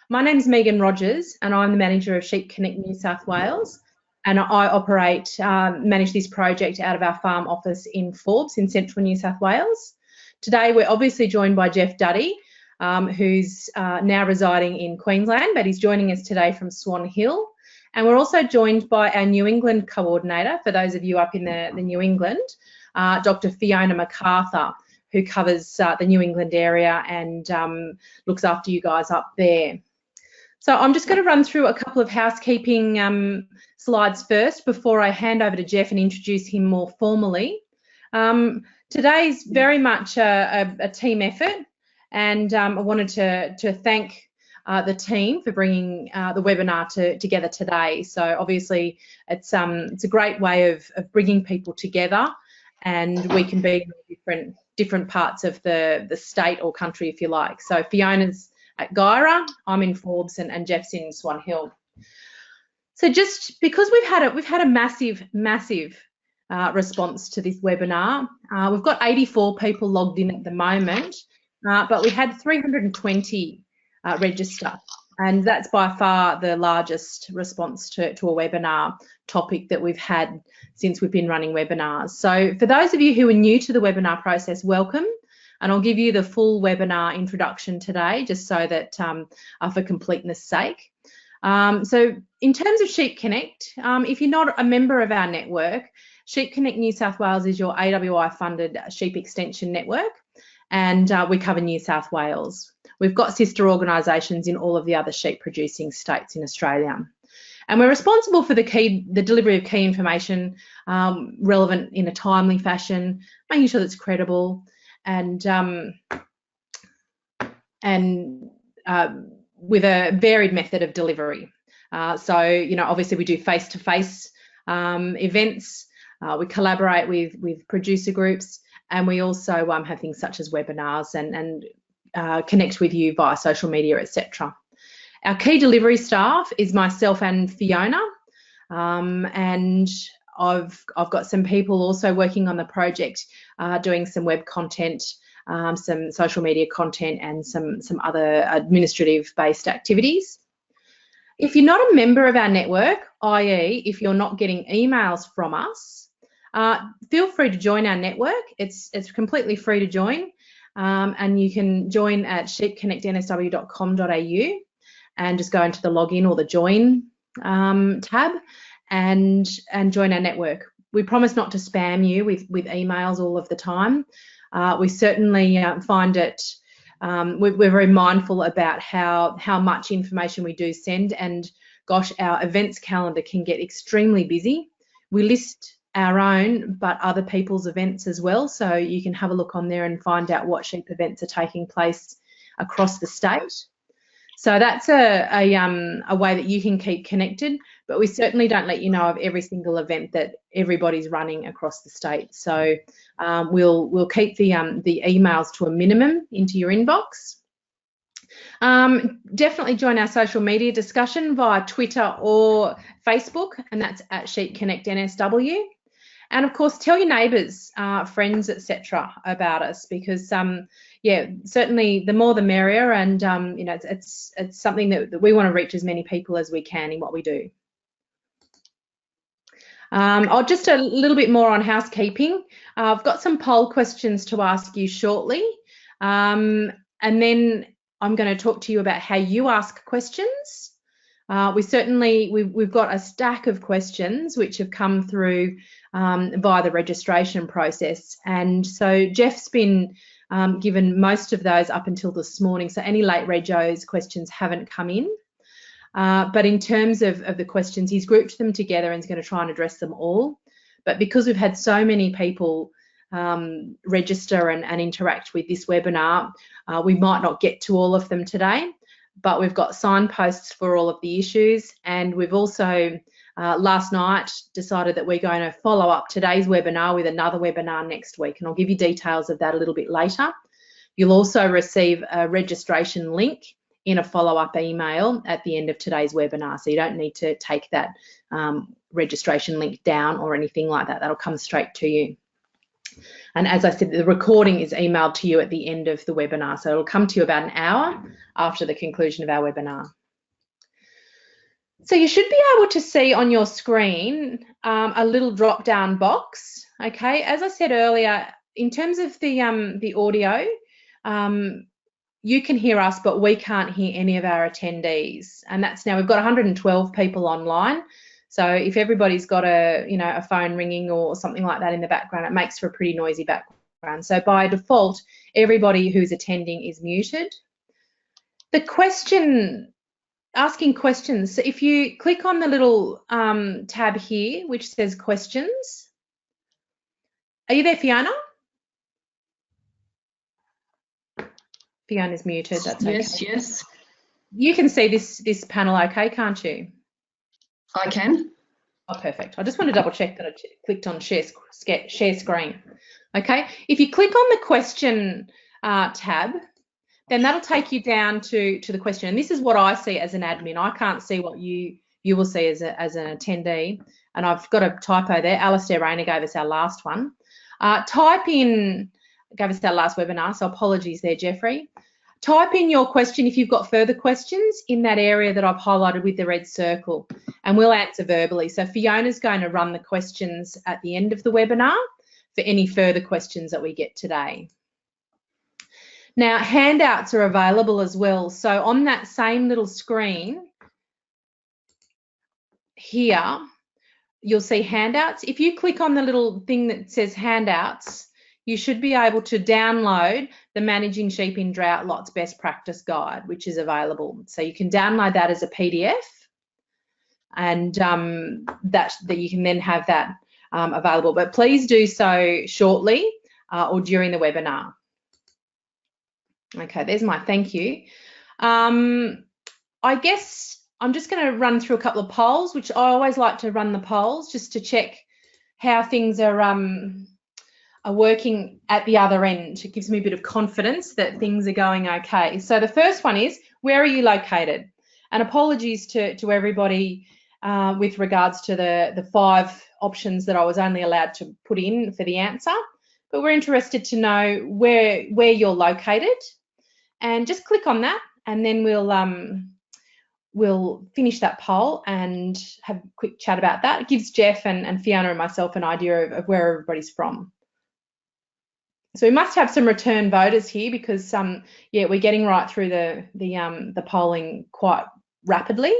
My name's Megan Rogers and I'm the manager of Sheep Connect New South Wales, and I manage this project out of our farm office in Forbes in central New South Wales. Today we're obviously joined by Geoff Duddy, who's now residing in Queensland, but he's joining us today from Swan Hill. And we're also joined by our New England coordinator, for those of you up in the New England, Dr. Fiona MacArthur, who covers the New England area and looks after you guys up there. So I'm just going to run through a couple of housekeeping slides first before I hand over to Geoff and introduce him more formally. Today's very much a team effort, and I wanted to thank the team for bringing the webinar together today. So obviously it's a great way of bringing people together, and we can be in different parts of the state or country, if you like. So Fiona's at Guyra, I'm in Forbes, and Geoff's in Swan Hill. So just because we've had a massive response to this webinar. We've got 84 people logged in at the moment, but we had 320 register, and that's by far the largest response to a webinar topic that we've had since we've been running webinars. So for those of you who are new to the webinar process, welcome, and I'll give you the full webinar introduction today just so that for completeness sake. So in terms of Sheep Connect, if you're not a member of our network, Sheep Connect New South Wales is your AWI funded sheep extension network, and we cover New South Wales. We've got sister organisations in all of the other sheep producing states in Australia. And we're responsible for the delivery of key information relevant in a timely fashion, making sure that it's credible and with a varied method of delivery. So, you know, obviously we do face-to-face events, we collaborate with producer groups, and we also have things such as webinars and connect with you via social media, etc. Our key delivery staff is myself and Fiona, and I've got some people also working on the project, doing some web content, some social media content, and some other administrative-based activities. If you're not a member of our network, i.e. if you're not getting emails from us, feel free to join our network. It's completely free to join, and you can join at sheepconnectnsw.com.au and just go into the login or the join tab and join our network. We promise not to spam you with emails all of the time. We certainly find it, we're very mindful about how much information we do send, and gosh, our events calendar can get extremely busy. We list our own but other people's events as well, so you can have a look on there and find out what sheep events are taking place across the state. So that's a way that you can keep connected, but we certainly don't let you know of every single event that everybody's running across the state. So we'll keep the emails to a minimum into your inbox. Definitely join our social media discussion via Twitter or Facebook, and that's at Sheep Connect NSW. And of course, tell your neighbours, friends, etc. about us, because yeah, certainly the more the merrier, and you know, it's something that we want to reach as many people as we can in what we do. Just a little bit more on housekeeping. I've got some poll questions to ask you shortly, and then I'm going to talk to you about how you ask questions. We've got a stack of questions which have come through via the registration process, and so Geoff's been given most of those up until this morning, so any late regos questions haven't come in. But in terms of the questions, he's grouped them together and is going to try and address them all. But because we've had so many people register and interact with this webinar, we might not get to all of them today, but we've got signposts for all of the issues, and we've also last night decided that we're going to follow up today's webinar with another webinar next week, and I'll give you details of that a little bit later. You'll also receive a registration link in a follow-up email at the end of today's webinar, so you don't need to take that registration link down or anything like that. That'll come straight to you. And as I said, the recording is emailed to you at the end of the webinar. So it'll come to you about an hour after the conclusion of our webinar. So you should be able to see on your screen a little drop-down box. Okay, as I said earlier, in terms of the audio, you can hear us, but we can't hear any of our attendees. And that's now, we've got 112 people online. So if everybody's got a phone ringing or something like that in the background, it makes for a pretty noisy background. So by default, everybody who's attending is muted. The asking questions. So if you click on the little tab here, which says questions. Are you there, Fiona? Fiona's muted, that's okay. Yes. You can see this panel okay, can't you? I can. Oh, perfect. I just want to double check that I clicked on share screen. Okay, if you click on the question tab, then that'll take you down to the question. And this is what I see as an admin. I can't see what you will see as an attendee. And I've got a typo there. Alistair Rayner gave us our last one. Gave us our last webinar, so apologies there, Jeffrey. Type in your question if you've got further questions in that area that I've highlighted with the red circle, and we'll answer verbally. So Fiona's going to run the questions at the end of the webinar for any further questions that we get today. Now, handouts are available as well. So on that same little screen here, you'll see handouts. If you click on the little thing that says handouts, you should be able to download the Managing Sheep in Drought Lots Best Practice Guide, which is available. So you can download that as a PDF, and that you can then have that available. But please do so shortly or during the webinar. Okay, there's my thank you. I guess I'm just going to run through a couple of polls, which I always like to run the polls just to check how things are working at the other end. It gives me a bit of confidence that things are going okay. So the first one is, where are you located? And apologies to everybody with regards to the 5 options that I was only allowed to put in for the answer, but we're interested to know where you're located, and just click on that, and then we'll finish that poll and have a quick chat about that. It gives Geoff and Fiona and myself an idea of where everybody's from. So we must have some return voters here because we're getting right through the polling quite rapidly.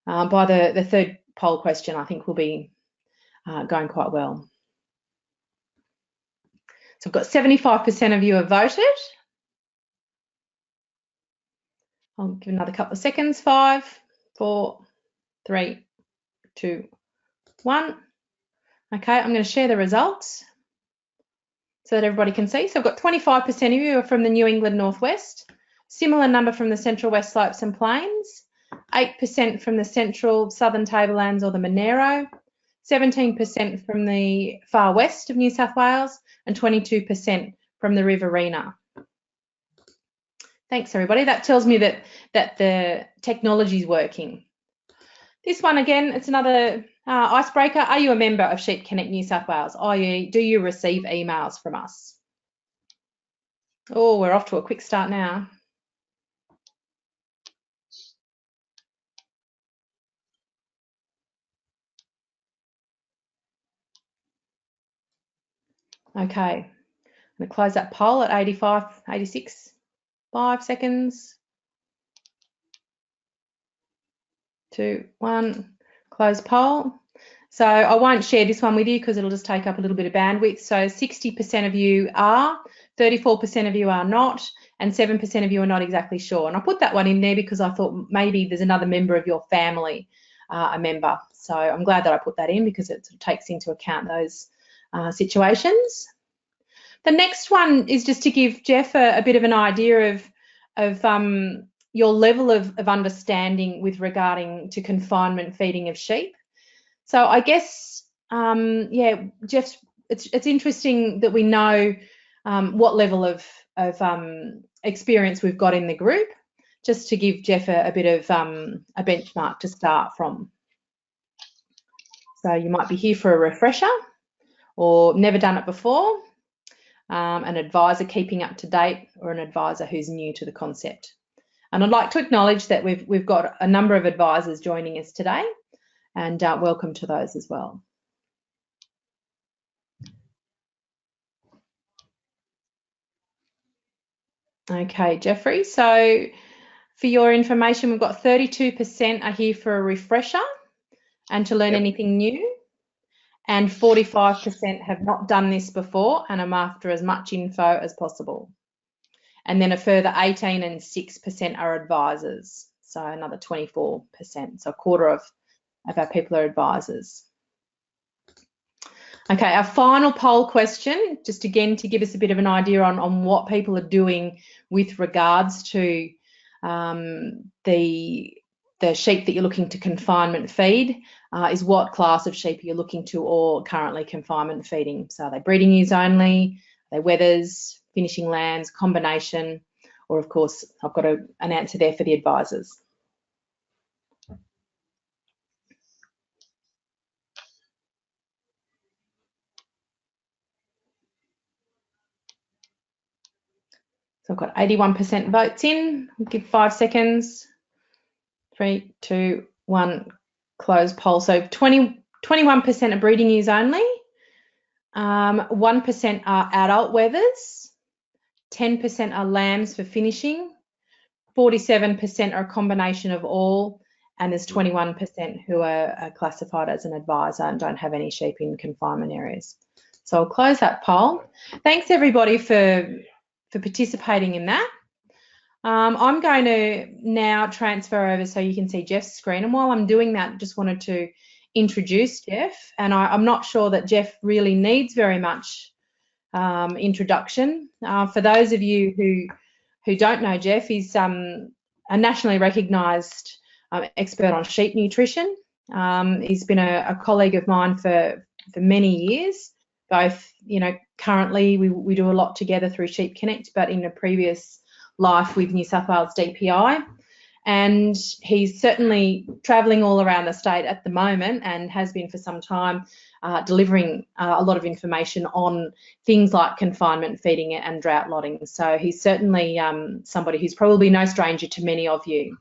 By the third poll question, I think we'll be going quite well. So I've got 75% of you have voted. I'll give another couple of seconds. 5, 4, 3, 2, 1. Okay, I'm going to share the results so that everybody can see. So I've got 25% of you are from the New England Northwest, similar number from the Central West Slopes and Plains, 8% from the Central Southern Tablelands or the Monero, 17% from the far west of New South Wales, and 22% from the Riverina. Thanks, everybody. That tells me that the technology is working. This one again, it's another icebreaker. Are you a member of Sheep Connect New South Wales? i.e., do you receive emails from us? Oh, we're off to a quick start now. Okay, I'm going to close that poll at 86, 5 seconds. 2, 1, close poll. So I won't share this one with you because it'll just take up a little bit of bandwidth. So 60% of you are, 34% of you are not, and 7% of you are not exactly sure. And I put that one in there because I thought maybe there's another member of your family, a member. So I'm glad that I put that in because it sort of takes into account those situations. The next one is just to give Geoff a bit of an idea of your level of understanding with regarding to confinement feeding of sheep. So I guess, Geoff, it's interesting that we know what level of experience we've got in the group, just to give Geoff a bit of a benchmark to start from. So you might be here for a refresher or never done it before. an advisor keeping up to date, or an advisor who's new to the concept. And I'd like to acknowledge that we've got a number of advisors joining us today, and welcome to those as well. Okay, Jeffrey, so for your information, we've got 32% are here for a refresher and to learn anything new, and 45% have not done this before and are after as much info as possible. And then a further 18 and 6% are advisors, so another 24%, so a quarter of our people are advisors. Okay, our final poll question, just again to give us a bit of an idea on what people are doing with regards to the sheep that you're looking to confinement feed, is what class of sheep you're looking to or currently confinement feeding. So are they breeding ewes only, are they wethers, finishing lambs, combination, or of course I've got an answer there for the advisors. So I've got 81% votes in. We'll give 5 seconds. 3, 2, 1, close poll. So 21% are breeding ewes only. 1% are adult wethers. 10% are lambs for finishing. 47% are a combination of all. And there's 21% who are classified as an advisor and don't have any sheep in confinement areas. So I'll close that poll. Thanks everybody for participating in that. I'm going to now transfer over so you can see Geoff's screen. And while I'm doing that, just wanted to introduce Geoff. And I'm not sure that Geoff really needs very much introduction. For those of you who don't know Geoff, he's a nationally recognised expert on sheep nutrition. He's been a colleague of mine for many years. Both, currently we do a lot together through Sheep Connect, but in a previous life with New South Wales DPI. And he's certainly travelling all around the state at the moment and has been for some time, delivering a lot of information on things like confinement feeding and drought lotting. So he's certainly somebody who's probably no stranger to many of you.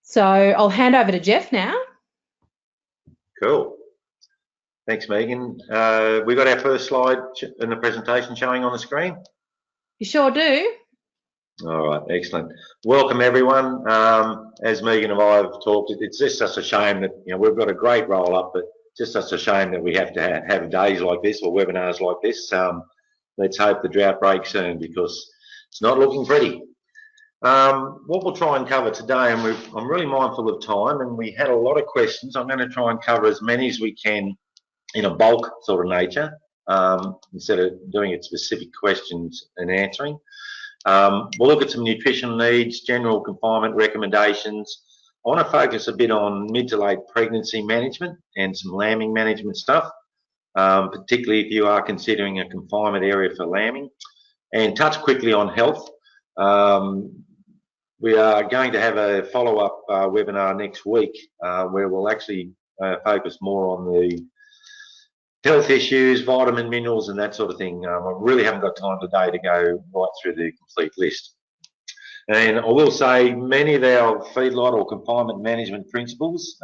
So I'll hand over to Geoff now. Cool. Thanks, Megan. We got our first slide in the presentation showing on the screen? You sure do. All right, excellent. Welcome, everyone. As Megan and I have talked, it's just such a shame that we've got a great roll-up, but just such a shame that we have to have days like this or webinars like this. Let's hope the drought breaks soon because it's not looking pretty. What we'll try and cover today, and I'm really mindful of time, and we had a lot of questions. I'm going to try and cover as many as we can in a bulk sort of nature, instead of doing it specific questions and answering. We'll look at some nutritional needs, general confinement recommendations. I want to focus a bit on mid to late pregnancy management and some lambing management stuff, particularly if you are considering a confinement area for lambing, and touch quickly on health. We are going to have a follow-up webinar next week where we'll actually focus more on the health issues, vitamin, minerals, and that sort of thing. I really haven't got time today to go right through the complete list. And I will say many of our feedlot or confinement management principles,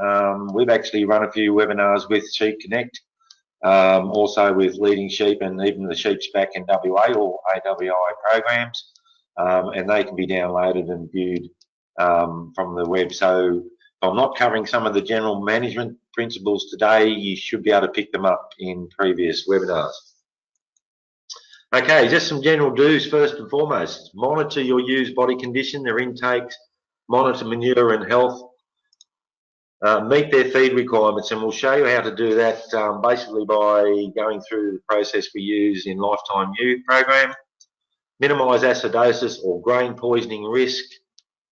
we've actually run a few webinars with Sheep Connect, also with Leading Sheep and even the Sheep's Back in WA or AWI programs, and they can be downloaded and viewed from the web. So I'm not covering some of the general management principles today. You should be able to pick them up in previous webinars. Okay, just some general do's first and foremost. Monitor your ewes' body condition, their intakes, monitor manure and health, meet their feed requirements, and we'll show you how to do that basically by going through the process we use in Lifetime Ewe program. Minimise acidosis or grain poisoning risk.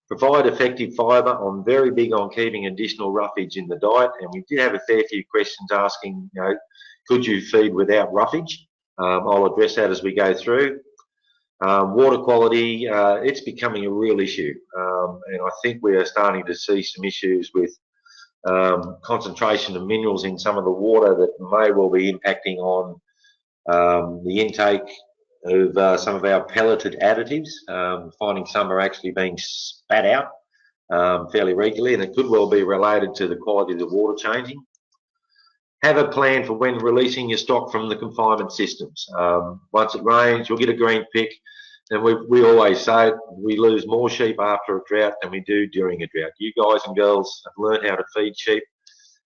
Provide effective fibre. I'm very big on keeping additional roughage in the diet, and we did have a fair few questions asking, could you feed without roughage? I'll address that as we go through. Water quality, it's becoming a real issue, and I think we are starting to see some issues with concentration of minerals in some of the water that may well be impacting on the intake of some of our pelleted additives, finding some are actually being spat out fairly regularly, and it could well be related to the quality of the water changing. Have a plan for when releasing your stock from the confinement systems. Once it rains, you'll get a green pick, and we always say we lose more sheep after a drought than we do during a drought. You guys and girls have learned how to feed sheep.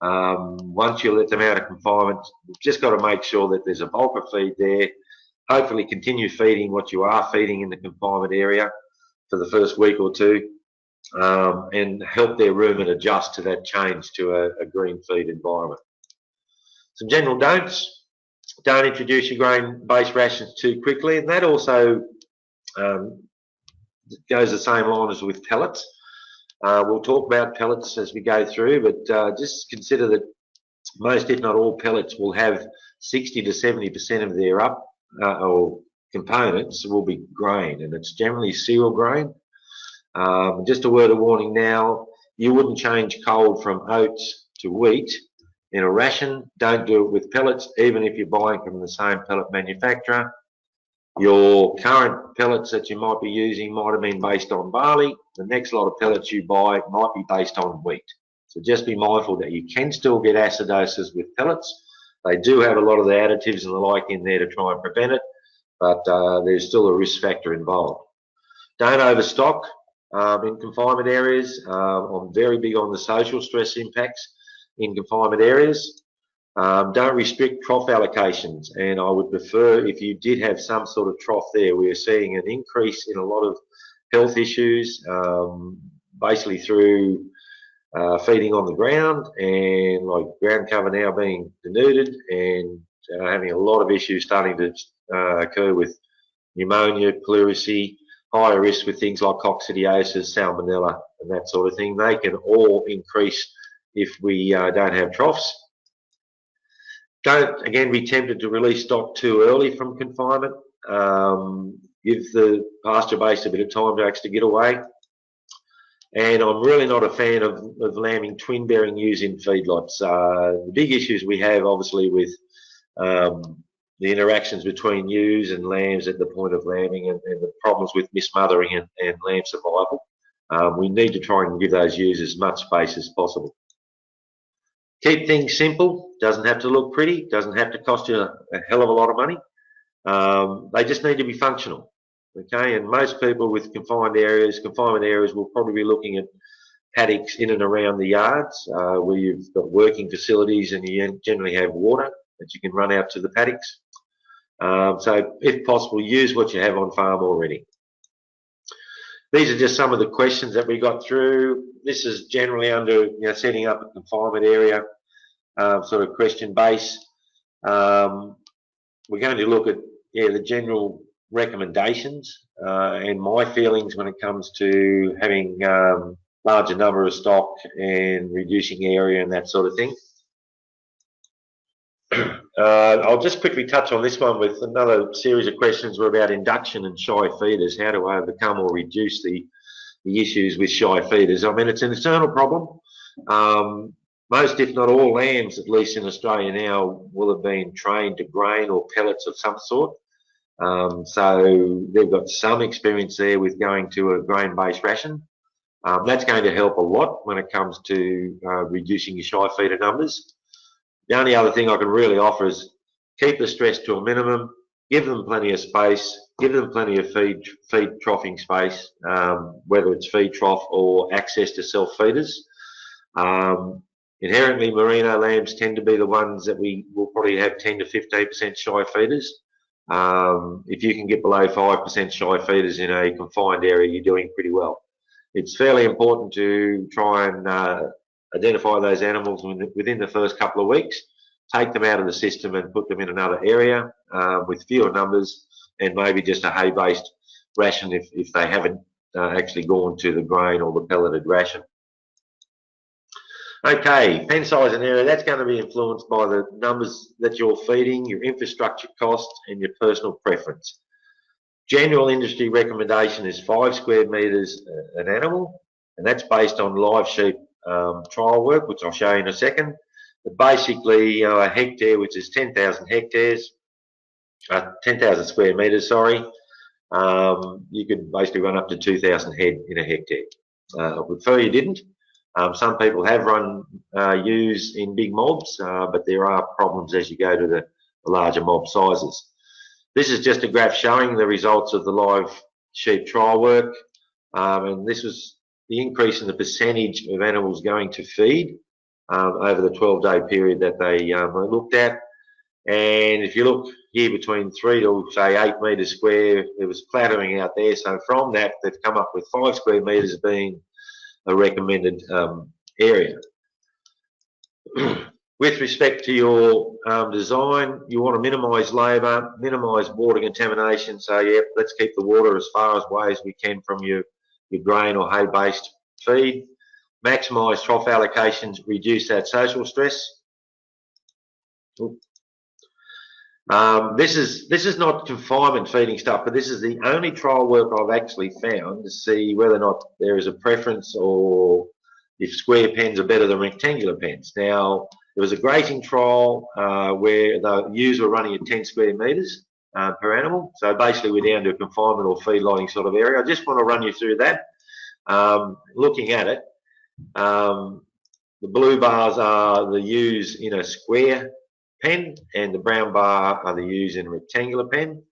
Once you let them out of confinement, you've just got to make sure that there's a bulk of feed there. Hopefully continue feeding what you are feeding in the confinement area for the first week or two, and help their rumen adjust to that change to a green feed environment. Some general don'ts: don't introduce your grain-based rations too quickly, and that also goes the same line as with pellets. We'll talk about pellets as we go through, but just consider that most, if not all, pellets will have 60 to 70% of their or components will be grain, and it's generally cereal grain. Just a word of warning now, you wouldn't change cold from oats to wheat in a ration. Don't do it with pellets, even if you're buying from the same pellet manufacturer. Your current pellets that you might be using might have been based on barley. The next lot of pellets you buy might be based on wheat. So just be mindful that you can still get acidosis with pellets. They do have a lot of the additives and the like in there to try and prevent it, but there's still a risk factor involved. Don't overstock in confinement areas. I'm very big on the social stress impacts in confinement areas. Don't restrict trough allocations, and I would prefer if you did have some sort of trough there. We're seeing an increase in a lot of health issues, basically through feeding on the ground, and like ground cover now being denuded, and having a lot of issues starting to occur with pneumonia, pleurisy, higher risk with things like coccidiosis, salmonella, and that sort of thing. They can all increase if we don't have troughs. Don't, again, be tempted to release stock too early from confinement. Give the pasture base a bit of time to actually get away. And I'm really not a fan of lambing twin-bearing ewes in feedlots. The big issues we have, obviously, with the interactions between ewes and lambs at the point of lambing, and the problems with mismothering and lamb survival. We need to try and give those ewes as much space as possible. Keep things simple. Doesn't have to look pretty. Doesn't have to cost you a hell of a lot of money. They just need to be functional. Okay, and most people with confinement areas will probably be looking at paddocks in and around the yards where you've got working facilities and you generally have water that you can run out to the paddocks. So if possible, use what you have on farm already. These are just some of the questions that we got through. This is generally under setting up a confinement area sort of question base. We're going to look at the general recommendations and my feelings when it comes to having larger number of stock and reducing area and that sort of thing. I'll just quickly touch on this one with another series of questions were about induction and shy feeders, how to overcome or reduce the issues with shy feeders. I mean, it's an internal problem. Most, if not all, lambs, at least in Australia now, will have been trained to grain or pellets of some sort. So they've got some experience there with going to a grain-based ration. That's going to help a lot when it comes to reducing your shy feeder numbers. The only other thing I can really offer is keep the stress to a minimum, give them plenty of space, give them plenty of feed troughing space, whether it's feed trough or access to self-feeders. Inherently, merino lambs tend to be the ones that we will probably have 10 to 15% shy feeders. If you can get below 5% shy feeders in a confined area, you're doing pretty well. It's fairly important to try and identify those animals within the first couple of weeks, take them out of the system and put them in another area with fewer numbers, and maybe just a hay-based ration if they haven't actually gone to the grain or the pelleted ration. Okay, pen size and area, that's going to be influenced by the numbers that you're feeding, your infrastructure costs, and your personal preference. General industry recommendation is 5 square metres an animal, and that's based on live sheep trial work, which I'll show you in a second. But basically, a hectare, which is 10,000 hectares, 10,000 square metres, sorry, you could basically run up to 2,000 head in a hectare. I would prefer you didn't. Some people have run ewes in big mobs, but there are problems as you go to the larger mob sizes. This is just a graph showing the results of the live sheep trial work, and this was the increase in the percentage of animals going to feed over the 12-day period that they looked at. And if you look here between 3 to say 8 metres square, there was plateauing out there. So from that, they've come up with 5 square metres being a recommended area. With respect to your design, you want to minimise labour, minimise water contamination. So yeah, let's keep the water as far away as we can from your grain or hay-based feed. Maximise trough allocations, reduce that social stress. This is not confinement feeding stuff, but this is the only trial work I've actually found to see whether or not there is a preference or if square pens are better than rectangular pens. Now, there was a grazing trial where the ewes were running at 10 square metres per animal. So basically we're down to a confinement or feed lining sort of area. I just want to run you through that. Looking at it, the blue bars are the ewes in a square pen, and the brown bar are the ewes in a rectangular pen.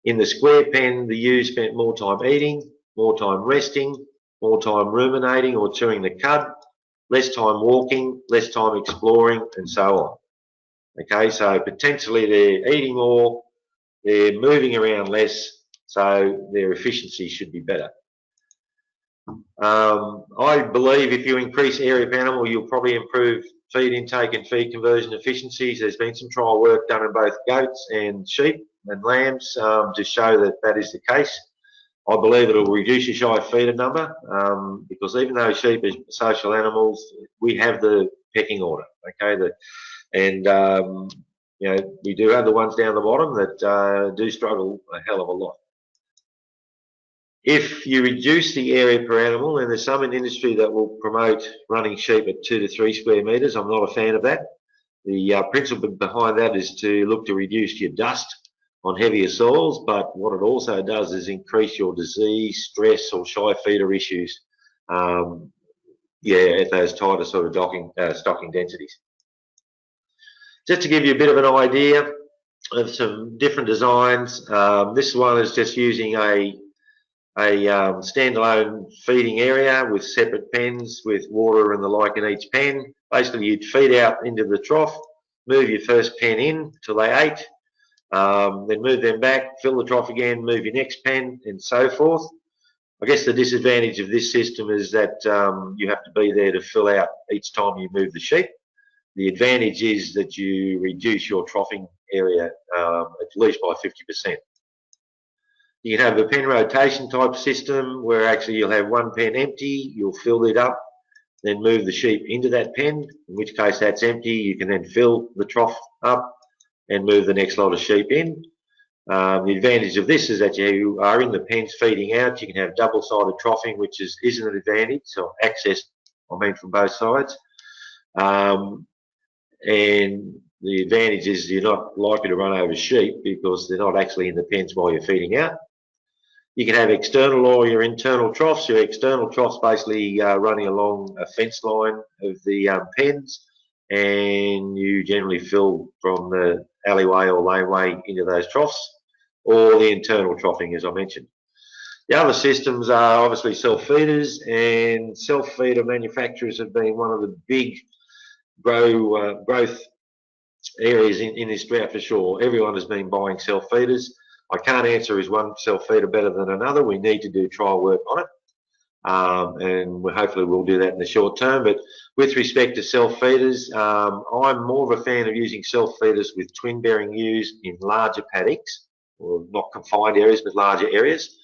In the square pen, the ewes spent more time eating, more time resting, more time ruminating or chewing the cud, less time walking, less time exploring, and so on. Okay, so potentially they're eating more, they're moving around less, so their efficiency should be better. I believe if you increase area per animal, you'll probably improve feed intake and feed conversion efficiencies. There's been some trial work done in both goats and sheep and lambs to show that that is the case. I believe it'll reduce your shy feeder number because even though sheep are social animals, we have the pecking order, okay? You know, we do have the ones down the bottom that do struggle a hell of a lot. If you reduce the area per animal, and there's some in industry that will promote running sheep at 2 to 3 square metres, I'm not a fan of that. The principle behind that is to look to reduce your dust on heavier soils, but what it also does is increase your disease, stress or shy feeder issues at those tighter sort of stocking densities. Just to give you a bit of an idea of some different designs, this one is just using a standalone feeding area with separate pens with water and the like in each pen. Basically, you'd feed out into the trough, move your first pen in till they ate, then move them back, fill the trough again, move your next pen, and so forth. I guess the disadvantage of this system is that you have to be there to fill out each time you move the sheep. The advantage is that you reduce your troughing area at least by 50%. You can have a pen rotation type system where actually you'll have one pen empty, you'll fill it up, then move the sheep into that pen, in which case that's empty. You can then fill the trough up and move the next lot of sheep in. The advantage of this is that you are in the pens feeding out. You can have double-sided troughing, which is an advantage, so access, I mean, from both sides. And the advantage is you're not likely to run over sheep because they're not actually in the pens while you're feeding out. You can have external or your internal troughs. Your external troughs basically running along a fence line of the pens, and you generally fill from the alleyway or laneway into those troughs, or the internal troughing, as I mentioned. The other systems are obviously self-feeders, and self-feeder manufacturers have been one of the big growth areas in this drought for sure. Everyone has been buying self-feeders. I can't answer is one self-feeder better than another. We need to do trial work on it, and hopefully we'll do that in the short term. But with respect to self-feeders, I'm more of a fan of using self-feeders with twin-bearing ewes in larger paddocks, or not confined areas, but larger areas.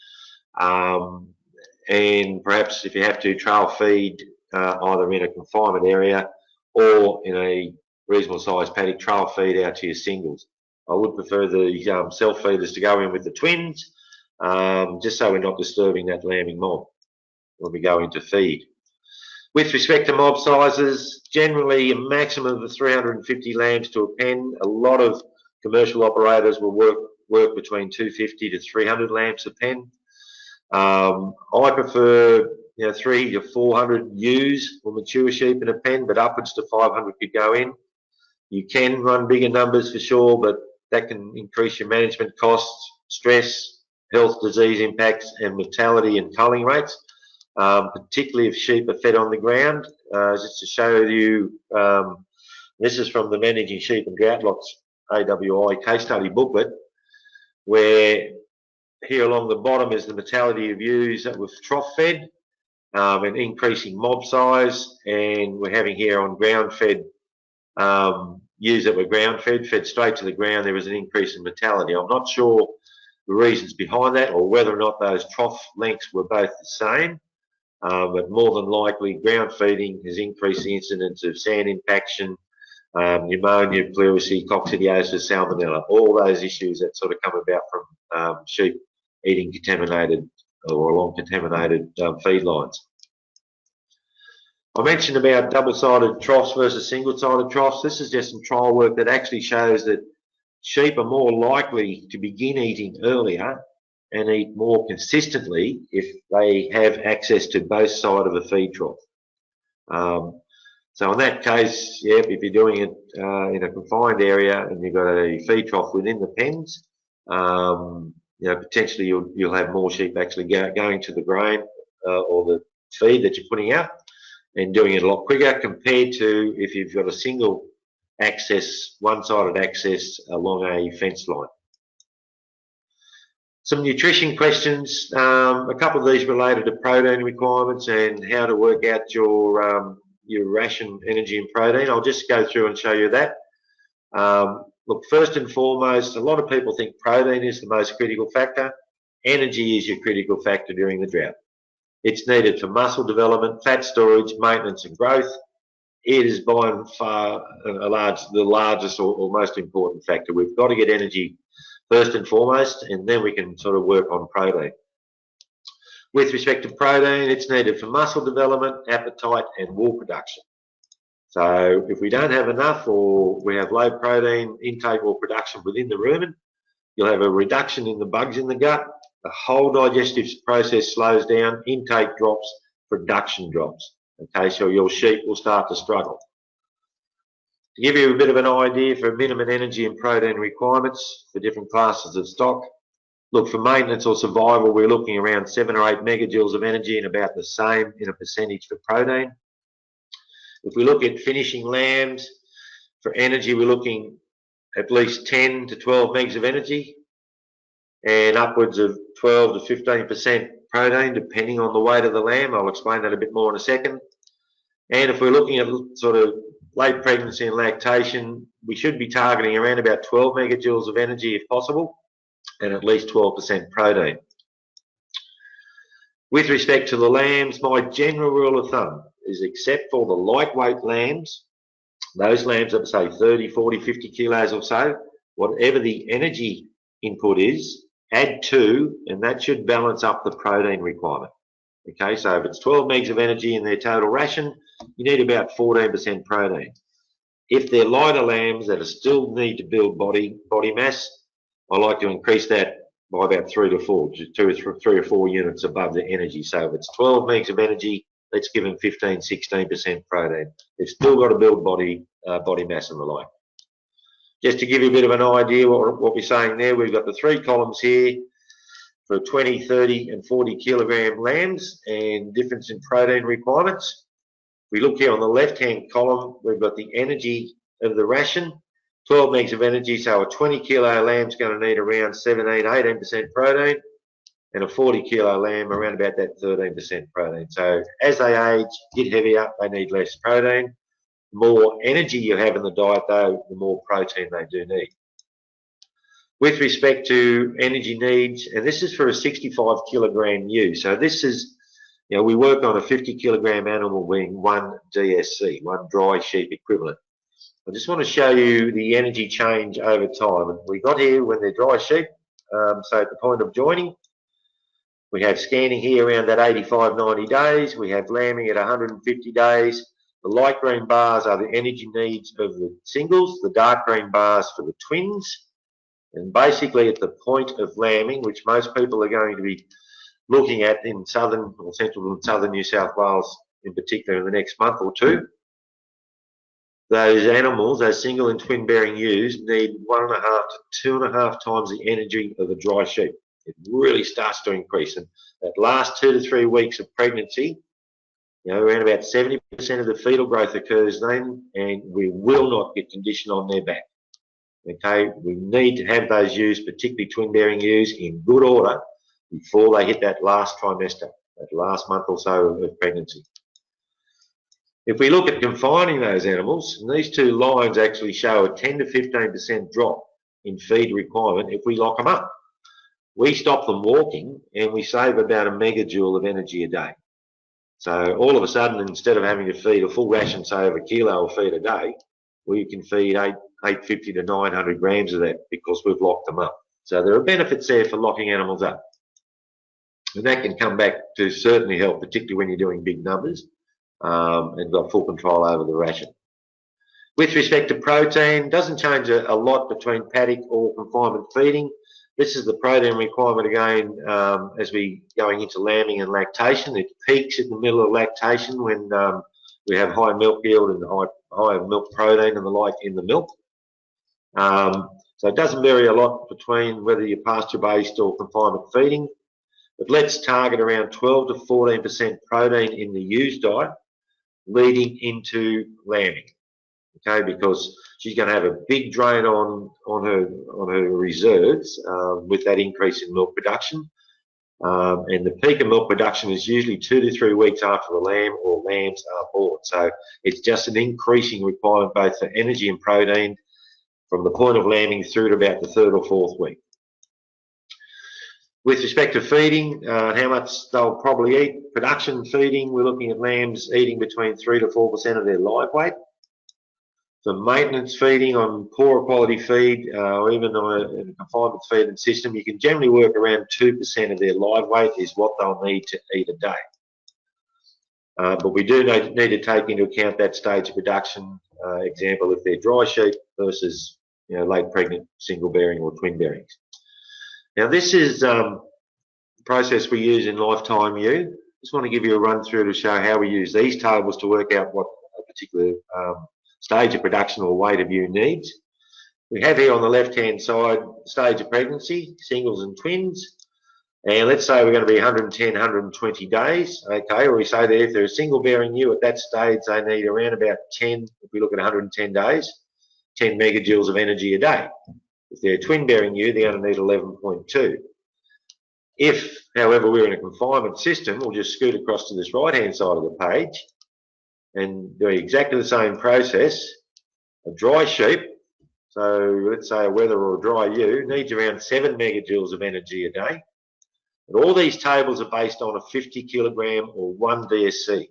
And perhaps if you have to, trail feed either in a confinement area or in a reasonable sized paddock, trail feed out to your singles. I would prefer the self-feeders to go in with the twins, just so we're not disturbing that lambing mob when we go into feed. With respect to mob sizes, generally a maximum of 350 lambs to a pen. A lot of Commercial operators will work between 250 to 300 lamps a pen. I prefer 300 to 400 ewes or mature sheep in a pen, but upwards to 500 could go in. You can run bigger numbers for sure, but that can increase your management costs, stress, health, disease impacts, and mortality and culling rates, particularly if sheep are fed on the ground. Just to show you, this is from the Managing Sheep and Drought Lots AWI case study booklet, where here along the bottom is the mortality of ewes that were trough fed and increasing mob size, and we're having here on ground fed ewes that were ground fed straight to the ground. There was an increase in mortality. I'm not sure the reasons behind that or whether or not those trough lengths were both the same, but more than likely ground feeding has increased the incidence of sand impaction, pneumonia, pleurisy, coccidiosis, salmonella, all those issues that sort of come about from sheep eating contaminated or along contaminated feed lines. I mentioned about double-sided troughs versus single-sided troughs. This is just some trial work that actually shows that sheep are more likely to begin eating earlier and eat more consistently if they have access to both sides of a feed trough. So in that case, yeah, if you're doing it in a confined area and you've got a feed trough within the pens, potentially you'll have more sheep actually going to the grain or the feed that you're putting out and doing it a lot quicker compared to if you've got a single access, one-sided access along a fence line. Some nutrition questions, a couple of these related to protein requirements and how to work out your ration energy and protein. I'll just go through and show you that. Look, first and foremost, a lot of people think protein is the most critical factor. Energy is your critical factor during the drought. It's needed for muscle development, fat storage, maintenance and growth. It is by far the largest or most important factor. We've got to get energy first and foremost, and then we can sort of work on protein. With respect to protein, it's needed for muscle development, appetite and wool production. So if we don't have enough or we have low protein intake or production within the rumen, you'll have a reduction in the bugs in the gut. The whole digestive process slows down, intake drops, production drops. Okay, so your sheep will start to struggle. To give you a bit of an idea for minimum energy and protein requirements for different classes of stock, look, for maintenance or survival, we're looking around 7 or 8 megajoules of energy and about the same in a percentage for protein. If we look at finishing lambs, for energy, we're looking at least 10 to 12 megs of energy and upwards of 12 to 15% protein, depending on the weight of the lamb. I'll explain that a bit more in a second. And if we're looking at sort of late pregnancy and lactation, we should be targeting around about 12 megajoules of energy if possible, and at least 12% protein. With respect to the lambs, my general rule of thumb is, except for the lightweight lambs, those lambs that say 30, 40, 50 kilos or so, whatever the energy input is, add 2, and that should balance up the protein requirement. Okay, so if it's 12 megs of energy in their total ration, you need about 14% protein. If they're lighter lambs that still need to build body mass, I like to increase that by about 3 to 4, just 3 or 4 units above the energy. So if it's 12 megs of energy, let's give them 15, 16% protein. They've still got to build body mass and the like. Just to give you a bit of an idea what we're saying there, we've got the 3 columns here for 20, 30 and 40 kilogram lambs and difference in protein requirements. We look here on the left-hand column, we've got the energy of the ration, 12 megs of energy, so a 20 kilo lamb's going to need around 17, 18% protein, and a 40 kilo lamb around about that 13% protein. So as they age, get heavier, they need less protein. The more energy you have in the diet though, the more protein they do need. With respect to energy needs, and this is for a 65 kilogram ewe, so this is, we work on a 50 kilogram animal being 1 DSC, 1 dry sheep equivalent. I just want to show you the energy change over time. And we got here when they're dry sheep, so at the point of joining, we have scanning here around that 85, 90 days. We have lambing at 150 days. The light green bars are the energy needs of the singles, the dark green bars for the twins, And basically at the point of lambing, which most people are going to be looking at in southern or central and southern New South Wales in particular in the next month or two, those animals, those single and twin bearing ewes, need 1.5 to 2.5 times the energy of a dry sheep. It really starts to increase. And that last 2 to 3 weeks of pregnancy, around about 70% of the fetal growth occurs then, and we will not get condition on their back. Okay, we need to have those ewes, particularly twin-bearing ewes, in good order before they hit that last trimester, that last month or so of pregnancy. If we look at confining those animals, and these two lines actually show a 10 to 15% drop in feed requirement if we lock them up. We stop them walking and we save about a megajoule of energy a day. So all of a sudden, instead of having to feed a full ration, say of a kilo of feed a day, we can feed 850 to 900 grams of that because we've locked them up. So there are benefits there for locking animals up. And that can come back to certainly help, particularly when you're doing big numbers and got full control over the ration. With respect to protein, doesn't change a lot between paddock or confinement feeding. This is the protein requirement again as we going into lambing and lactation. It peaks in the middle of lactation when we have high milk yield and high milk protein and the like in the milk. So it doesn't vary a lot between whether you're pasture-based or confinement feeding. But let's target around 12 to 14% protein in the ewe's diet leading into lambing. Okay, because she's going to have a big drain on her reserves with that increase in milk production. And the peak of milk production is usually 2 to 3 weeks after the lamb or lambs are born. So it's just an increasing requirement both for energy and protein from the point of lambing through to about the 3rd or 4th week. With respect to feeding, how much they'll probably eat, production feeding, we're looking at lambs eating between 3 to 4% of their live weight. For maintenance feeding on poorer quality feed or even on a confinement feeding system, you can generally work around 2% of their live weight is what they'll need to eat a day. But we do need to take into account that stage of production, example if they're dry sheep versus late pregnant single bearing or twin bearings. Now this is the process we use in Lifetime Ewe. Just want to give you a run through to show how we use these tables to work out what a particular stage of production or weight of ewe needs. We have here on the left hand side stage of pregnancy, singles and twins, and let's say we're going to be 110, 120 days, okay, or we say that if they're a single bearing ewe at that stage they need around about 10, if we look at 110 days, 10 megajoules of energy a day. If they're a twin bearing ewe they're going to need 11.2. If, however, we're in a confinement system, we'll just scoot across to this right hand side of the page and do exactly the same process. A dry sheep, so let's say a wether or a dry ewe, needs around 7 megajoules of energy a day. And all these tables are based on a 50 kilogram or 1 DSC.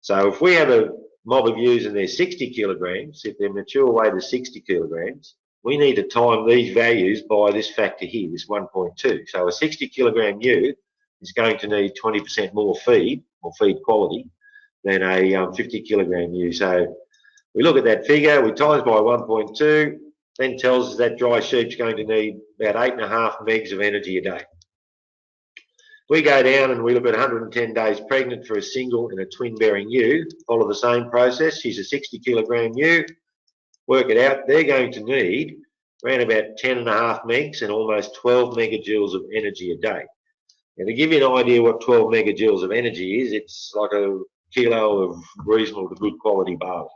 So if we have a mob of ewes and they're 60 kilograms, if their mature weight is 60 kilograms, we need to time these values by this factor here, this 1.2. So a 60 kilogram ewe is going to need 20% more feed or feed quality than a 50 kilogram ewe. So we look at that figure, we times by 1.2, then tells us that dry sheep's going to need about 8.5 megs of energy a day. We go down and we look at 110 days pregnant for a single and a twin bearing ewe, follow the same process. She's a 60 kilogram ewe, work it out, they're going to need around about 10.5 megs and almost 12 megajoules of energy a day. And to give you an idea what 12 megajoules of energy is, it's like a kilo of reasonable to good quality barley.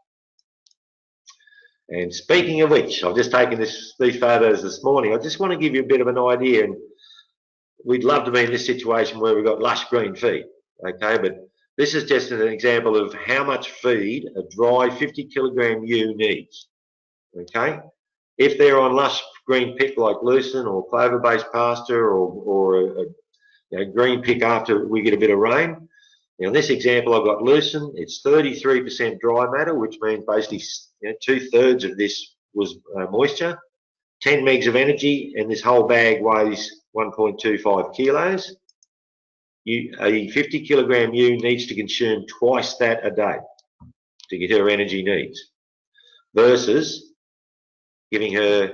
And speaking of which, I've just taken these photos this morning. I just want to give you a bit of an idea, and we'd love to be in this situation where we've got lush green feed, okay, but this is just an example of how much feed a dry 50 kilogram ewe needs, okay. If they're on lush green pick like lucerne or clover based pasture or a green pick after we get a bit of rain. Now in this example I've got lucerne, it's 33% dry matter, which means basically 2/3 of this was moisture, 10 megs of energy, and this whole bag weighs 1.25 kilos. A 50 kilogram ewe needs to consume twice that a day to get her energy needs, versus giving her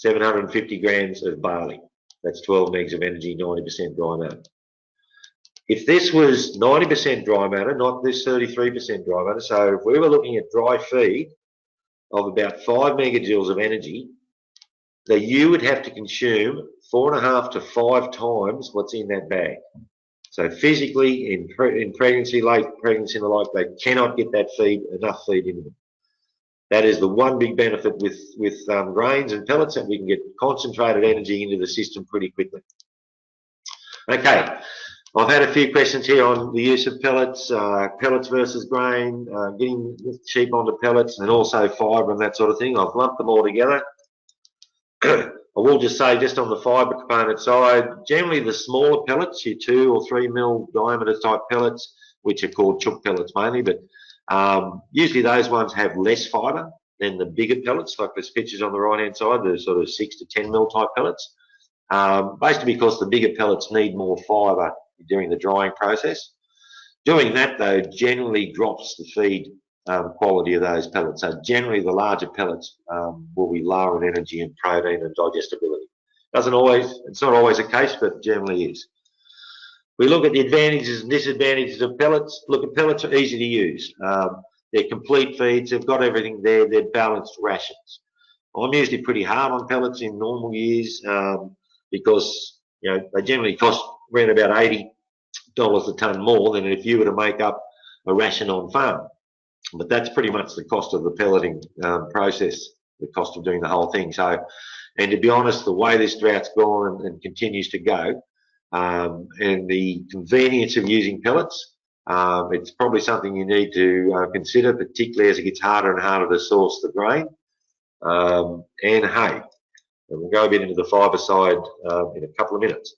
750 grams of barley. That's 12 megs of energy, 90% dry matter. If this was 90% dry matter, not this 33% dry matter, so if we were looking at dry feed of about 5 megajoules of energy, the ewe would have to consume 4.5 to 5 times what's in that bag. So physically, in pregnancy, late pregnancy and the like, they cannot get that enough feed into them. That is the one big benefit with grains and pellets, that we can get concentrated energy into the system pretty quickly. Okay, I've had a few questions here on the use of pellets, pellets versus grain, getting sheep onto pellets, and also fibre and that sort of thing. I've lumped them all together. I will just say, just on the fibre component side, generally the smaller pellets, your 2 or 3 mil diameter type pellets, which are called chook pellets mainly, but usually those ones have less fibre than the bigger pellets, like there's pictures on the right hand side, the sort of 6 to 10 mil type pellets, basically because the bigger pellets need more fibre during the drying process. Doing that though generally drops the feed quality of those pellets. So generally the larger pellets will be lower in energy and protein and digestibility. It's not always the case, but generally is. We look at the advantages and disadvantages of pellets. Look, pellets are easy to use. They're complete feeds, they've got everything there, they're balanced rations. I'm usually pretty hard on pellets in normal years because they generally cost around about $80 a tonne more than if you were to make up a ration on farm. But that's pretty much the cost of the pelleting process, the cost of doing the whole thing. So, and to be honest, the way this drought's gone and continues to go, and the convenience of using pellets, it's probably something you need to consider, particularly as it gets harder and harder to source the grain and hay. And we'll go a bit into the fibre side in a couple of minutes.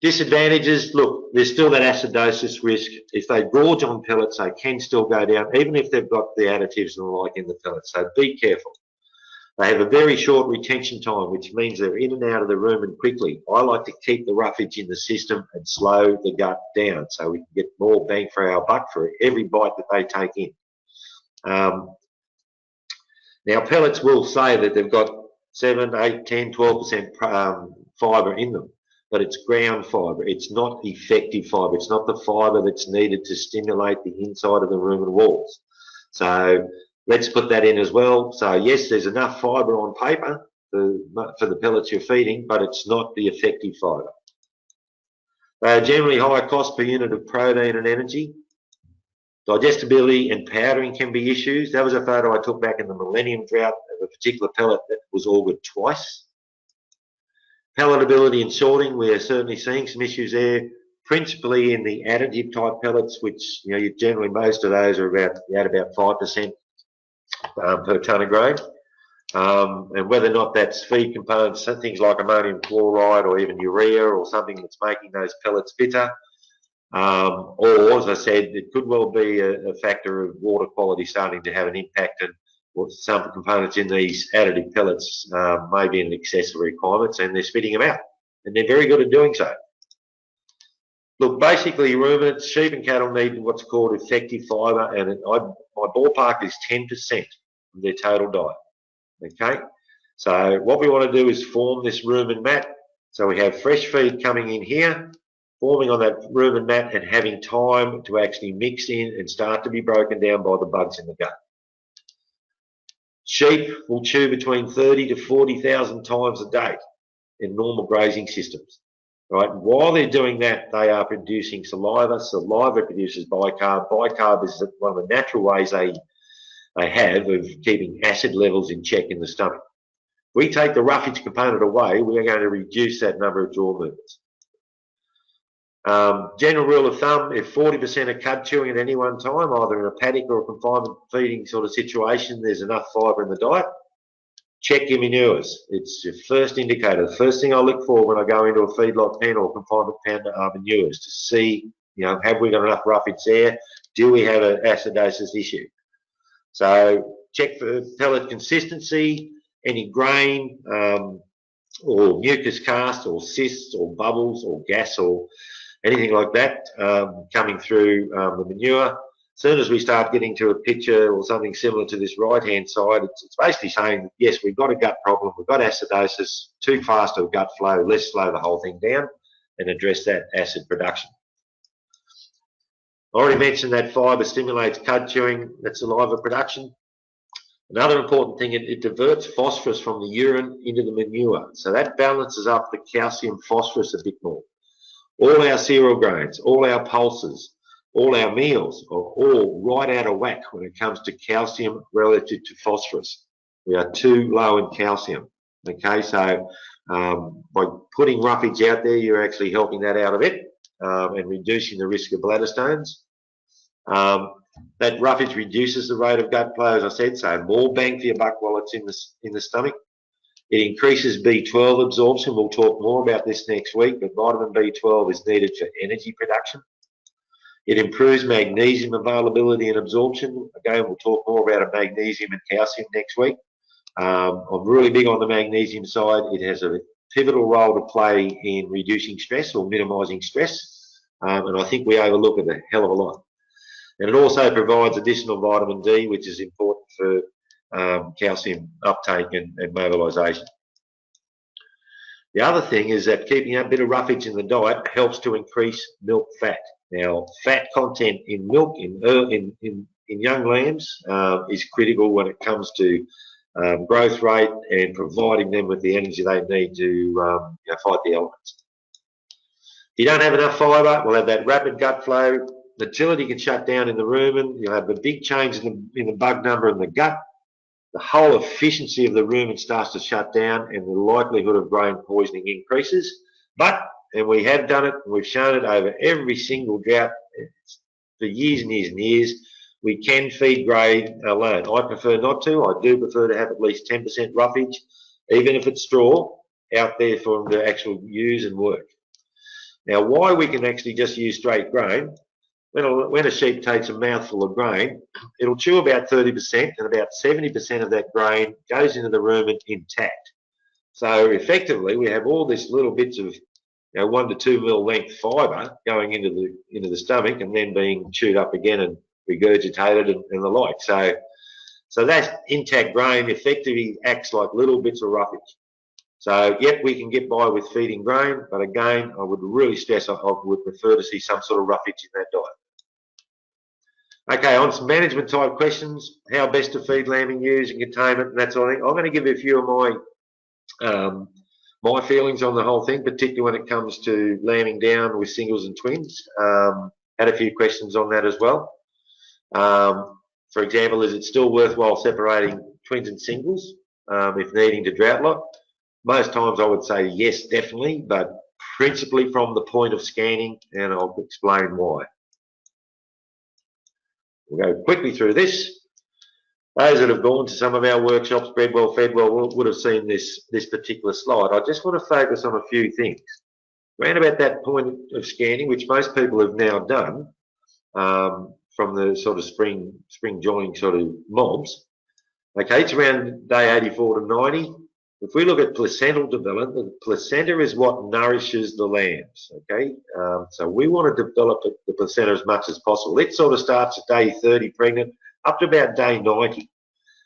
Disadvantages, look, there's still that acidosis risk. If they gorge on pellets, they can still go down, even if they've got the additives and the like in the pellets. So be careful. They have a very short retention time, which means they're in and out of the rumen quickly. I like to keep the roughage in the system and slow the gut down so we can get more bang for our buck for every bite that they take in. Now, pellets will say that they've got 7, 8, 10, 12% fibre in them, but it's ground fibre. It's not effective fibre. It's not the fibre that's needed to stimulate the inside of the rumen walls. So let's put that in as well. So yes, there's enough fibre on paper for the pellets you're feeding, but it's not the effective fibre. Generally higher cost per unit of protein and energy. Digestibility and powdering can be issues. That was a photo I took back in the Millennium Drought of a particular pellet that was augured twice. Palatability and sorting, we are certainly seeing some issues there, principally in the additive type pellets, which generally most of those are at about 5% per tonne of grain. And whether or not that's feed components, things like ammonium chloride or even urea or something that's making those pellets bitter. Or, as I said, it could well be a factor of water quality starting to have an impact, and some components in these additive pellets may be in excess of requirements, and they're spitting them out, and they're very good at doing so. Look, basically, ruminants, sheep and cattle need what's called effective fibre, and my ballpark is 10% of their total diet. Okay, so what we want to do is form this rumen mat. So we have fresh feed coming in here, forming on that rumen mat and having time to actually mix in and start to be broken down by the bugs in the gut. Sheep will chew between 30 to 40,000 times a day in normal grazing systems. Right? While they're doing that, they are producing saliva. Saliva produces bicarb. Bicarb is one of the natural ways they have of keeping acid levels in check in the stomach. If we take the roughage component away, we are going to reduce that number of jaw movements. General rule of thumb, if 40% are cud chewing at any one time, either in a paddock or a confinement feeding sort of situation, there's enough fibre in the diet. Check your manures. It's your first indicator. The first thing I look for when I go into a feedlot pen or confinement pen are manures to see, have we got enough roughage there? Do we have an acidosis issue? So check for pellet consistency, any grain or mucus cast or cysts or bubbles or gas or anything like that coming through the manure. As soon as we start getting to a picture or something similar to this right-hand side, it's basically saying, yes, we've got a gut problem, we've got acidosis, too fast of gut flow, let's slow the whole thing down and address that acid production. I already mentioned that fibre stimulates cud chewing, that's saliva production. Another important thing, it diverts phosphorus from the urine into the manure, so that balances up the calcium phosphorus a bit more. All our cereal grains, all our pulses, all our meals are all right out of whack when it comes to calcium relative to phosphorus. We are too low in calcium. Okay, so by putting roughage out there, you're actually helping that out of it and reducing the risk of bladder stones. That roughage reduces the rate of gut flow, as I said, so more bang for your buck while it's in the stomach. It increases B12 absorption. We'll talk more about this next week, but vitamin B12 is needed for energy production. It improves magnesium availability and absorption. Again, we'll talk more about magnesium and calcium next week. I'm really big on the magnesium side. It has a pivotal role to play in reducing stress or minimising stress, and I think we overlook it a hell of a lot. And it also provides additional vitamin D, which is important for calcium uptake and mobilisation. The other thing is that keeping a bit of roughage in the diet helps to increase milk fat. Now, fat content in milk in young lambs is critical when it comes to growth rate and providing them with the energy they need to fight the elements. If you don't have enough fibre, we'll have that rapid gut flow. Motility can shut down in the rumen. You'll have a big change in the bug number in the gut. The whole efficiency of the rumen starts to shut down and the likelihood of grain poisoning increases. But, and we have done it, and we've shown it over every single drought for years and years and years, we can feed grain alone. I prefer not to. I do prefer to have at least 10% roughage, even if it's straw, out there for them to actually use and work. Now, why we can actually just use straight grain, when a sheep takes a mouthful of grain, it'll chew about 30% and about 70% of that grain goes into the rumen intact. So effectively, we have all these little bits of 1 to 2 mil length fibre going into the stomach and then being chewed up again and regurgitated and the like. So that intact grain effectively acts like little bits of roughage. So, yep, we can get by with feeding grain, but again, I would really stress I would prefer to see some sort of roughage in that diet. Okay, on some management type questions, how best to feed lambing ewes and containment and that sort of thing. I'm going to give you a few of my feelings on the whole thing, particularly when it comes to lambing down with singles and twins. Had a few questions on that as well. For example, is it still worthwhile separating twins and singles if needing to drought lot? Most times I would say yes, definitely, but principally from the point of scanning, and I'll explain why. We'll go quickly through this. Those that have gone to some of our workshops, Bred Well, Fed Well, would have seen this particular slide. I just want to focus on a few things. Around about that point of scanning, which most people have now done, from the sort of spring joining sort of mobs, okay, it's around day 84 to 90. If we look at placental development, the placenta is what nourishes the lambs, okay? So we want to develop the placenta as much as possible. It sort of starts at day 30 pregnant up to about day 90.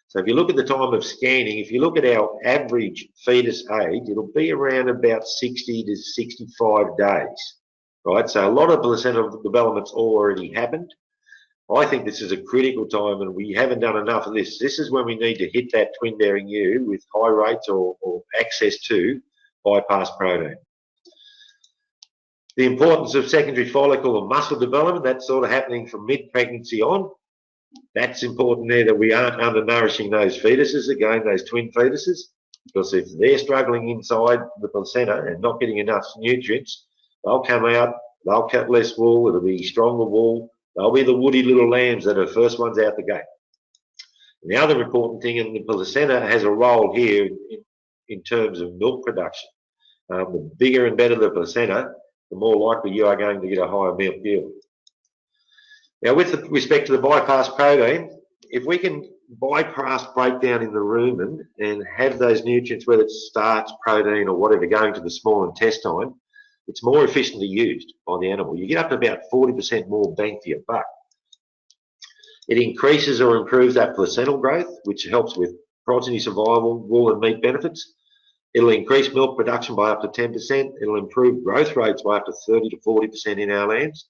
So if you look at the time of scanning, if you look at our average fetus age, it'll be around about 60 to 65 days, right? So a lot of placental development's already happened. I think this is a critical time and we haven't done enough of this. This is when we need to hit that twin-bearing ewe with high rates or access to bypass protein. The importance of secondary follicle and muscle development, that's sort of happening from mid-pregnancy on. That's important there that we aren't undernourishing those fetuses, again, those twin fetuses, because if they're struggling inside the placenta and not getting enough nutrients, they'll come out, they'll cut less wool, it'll be stronger wool. They'll be the woody little lambs that are the first ones out the gate. And the other important thing, and the placenta has a role here in terms of milk production. The bigger and better the placenta, the more likely you are going to get a higher milk yield. Now, with respect to the bypass protein, if we can bypass breakdown in the rumen and have those nutrients, whether it's starch, protein, or whatever, going to the small intestine, it's more efficiently used by the animal. You get up to about 40% more bang for your buck. It increases or improves that placental growth, which helps with progeny survival, wool and meat benefits. It'll increase milk production by up to 10%. It'll improve growth rates by up to 30 to 40% in our lambs.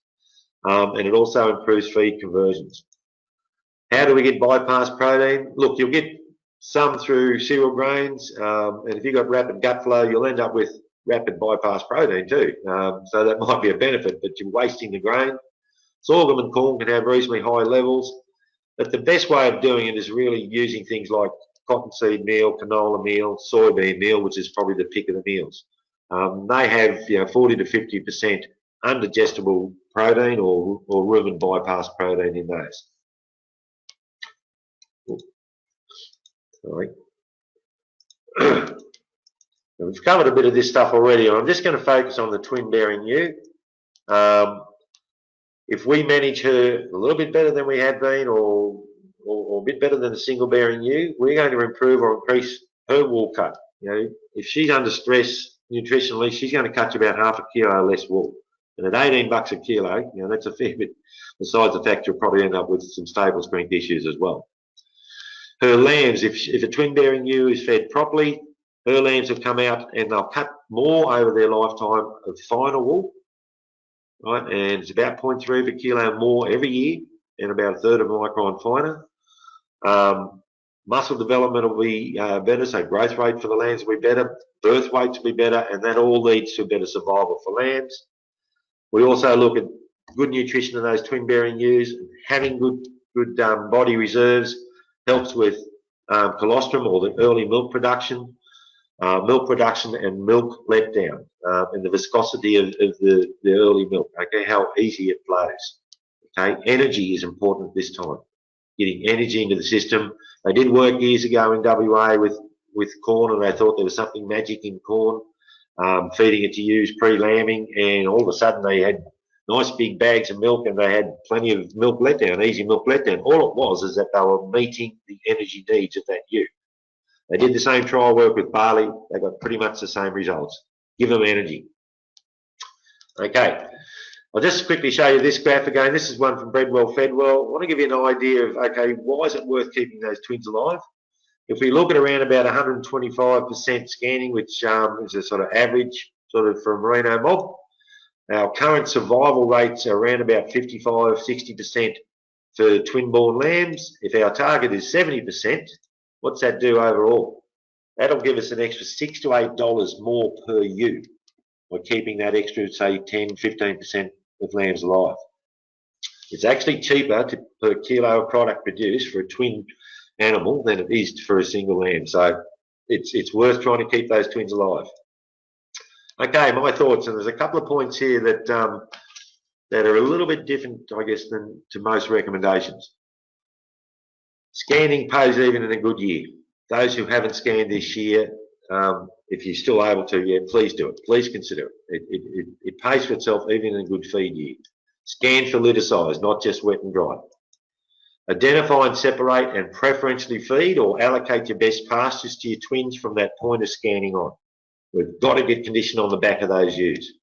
And it also improves feed conversions. How do we get bypass protein? Look, you'll get some through cereal grains, and if you've got rapid gut flow, you'll end up with rapid bypass protein too. So that might be a benefit, but you're wasting the grain. Sorghum and corn can have reasonably high levels, but the best way of doing it is really using things like cottonseed meal, canola meal, soybean meal, which is probably the pick of the meals. They have 40 to 50% undigestible protein or rumen bypass protein in those. Sorry. We've covered a bit of this stuff already, and I'm just going to focus on the twin-bearing ewe. If we manage her a little bit better than we had been, or a bit better than the single-bearing ewe, we're going to improve or increase her wool cut. If she's under stress nutritionally, she's going to cut you about half a kilo less wool. And at $18 a kilo, that's a fair bit. Besides the fact you'll probably end up with some stable strength issues as well. Her lambs, if a twin-bearing ewe is fed properly, her lambs will come out and they'll cut more over their lifetime of finer wool, right? And it's about 0.3 per kilo more every year, and about a third of a micron finer. Muscle development will be better, so growth rate for the lambs will be better, birth weights will be better, and that all leads to better survival for lambs. We also look at good nutrition in those twin-bearing ewes. Having good body reserves helps with colostrum, or the early milk production and milk letdown, and the viscosity of the early milk. Okay, how easy it flows. Okay, energy is important at this time. Getting energy into the system. They did work years ago in WA with corn, and they thought there was something magic in corn, feeding it to ewes pre-lambing, and all of a sudden they had nice big bags of milk, and they had plenty of milk letdown, easy milk letdown. All it was is that they were meeting the energy needs of that ewe. They did the same trial work with barley. They got pretty much the same results. Give them energy. Okay, I'll just quickly show you this graph again. This is one from Bred Well, Fed Well. I want to give you an idea of, okay, why is it worth keeping those twins alive? If we look at around about 125% scanning, which is a sort of average sort of from Merino mob, our current survival rates are around about 55–60% for twin-born lambs. If our target is 70%, what's that do overall? That'll give us an extra $6 to $8 more per ewe by keeping that extra, say, 10–15% of lambs alive. It's actually cheaper per kilo of product produced for a twin animal than it is for a single lamb. So it's worth trying to keep those twins alive. Okay, my thoughts, and there's a couple of points here that that are a little bit different, I guess, than to most recommendations. Scanning pays even in a good year. Those who haven't scanned this year, if you're still able to, yeah, please do it. Please consider it. It pays for itself even in a good feed year. Scan for litter size, not just wet and dry. Identify and separate and preferentially feed or allocate your best pastures to your twins from that point of scanning on. We've got to get condition on the back of those ewes.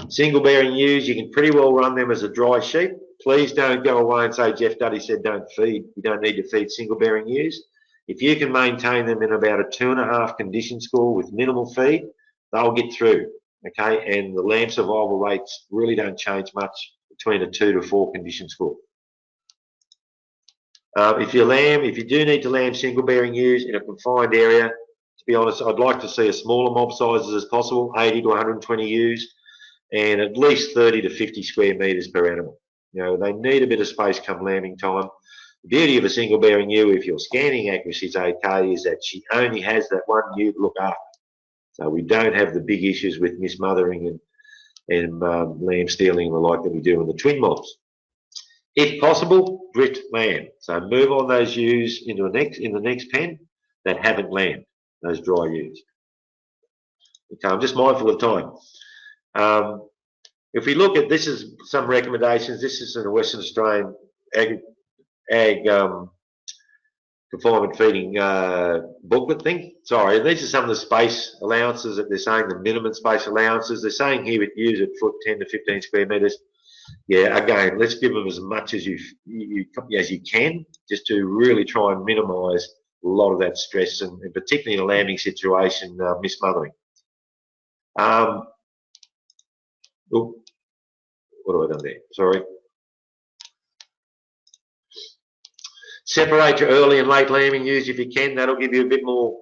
Single bearing ewes, you can pretty well run them as a dry sheep. Please don't go away and say, Geoff Duddy said don't feed. You don't need to feed single bearing ewes. If you can maintain them in about a 2.5 condition score with minimal feed, they'll get through. Okay, and the lamb survival rates really don't change much between a 2 to 4 condition score. If you do need to lamb single bearing ewes in a confined area, to be honest, I'd like to see as smaller mob sizes as possible, 80 to 120 ewes, and at least 30 to 50 square metres per animal. They need a bit of space come lambing time. The beauty of a single bearing ewe, if your scanning accuracy is okay, is that she only has that one ewe to look after. So we don't have the big issues with mismothering and lamb stealing and the like that we do in the twin mobs. If possible, grit lamb. So move on those ewes in the next pen that haven't lambed, those dry ewes. Okay, I'm just mindful of time. If we look at, this is some recommendations. This is in a Western Australian ag confinement feeding booklet thing. Sorry, and these are some of the space allowances that they're saying, the minimum space allowances. They're saying here with ewes at foot 10 to 15 square metres. yeah, again, let's give them as much as you can, just to really try and minimise a lot of that stress, and particularly in a lambing situation, mismothering. Oh, what have I done there? Sorry. Separate your early and late lambing ewes if you can. That'll give you a bit more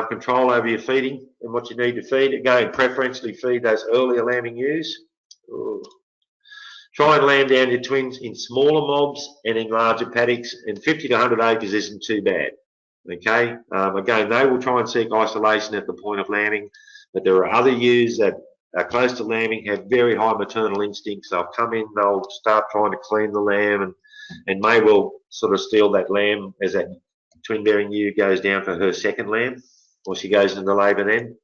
control over your feeding and what you need to feed. Again, preferentially feed those earlier lambing ewes. Try and lamb down your twins in smaller mobs and in larger paddocks, and 50 to 100 acres isn't too bad. Okay, again, they will try and seek isolation at the point of lambing, but there are other ewes that are close to lambing, have very high maternal instincts. They'll come in, they'll start trying to clean the lamb, and may well sort of steal that lamb as that twin-bearing ewe goes down for her second lamb, or she goes into labour then.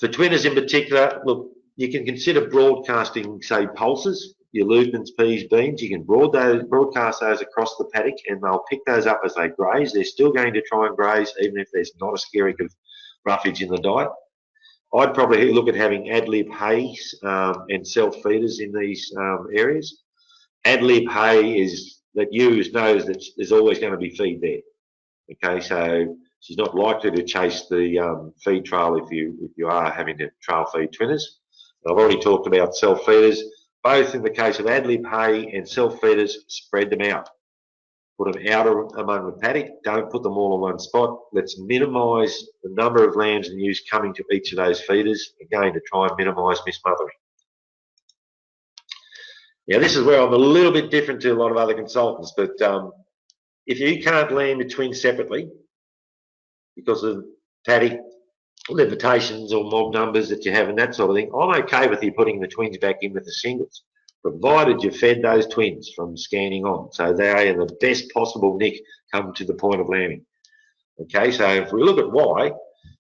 For twinners in particular, look, you can consider broadcasting, say, pulses, your lupins, peas, beans. You can broadcast those across the paddock, and they'll pick those up as they graze. They're still going to try and graze, even if there's not a skerrick of roughage in the diet. I'd probably look at having ad-lib hay and self-feeders in these areas. Ad-lib hay is that ewes knows that there's always going to be feed there. Okay, so she's not likely to chase the feed trail if you are having to trail feed twinners. I've already talked about self-feeders. Both in the case of ad-lib hay and self-feeders, spread them out. Put them out among the paddock. Don't put them all in one spot. Let's minimise the number of lambs and ewes coming to each of those feeders, again, to try and minimise mismothering. Now, this is where I'm a little bit different to a lot of other consultants, but if you can't lamb the twins separately because of paddock limitations or mob numbers that you have and that sort of thing, I'm okay with you putting the twins back in with the singles, provided you fed those twins from scanning on, so they are in the best possible nick come to the point of lambing. Okay, so if we look at why,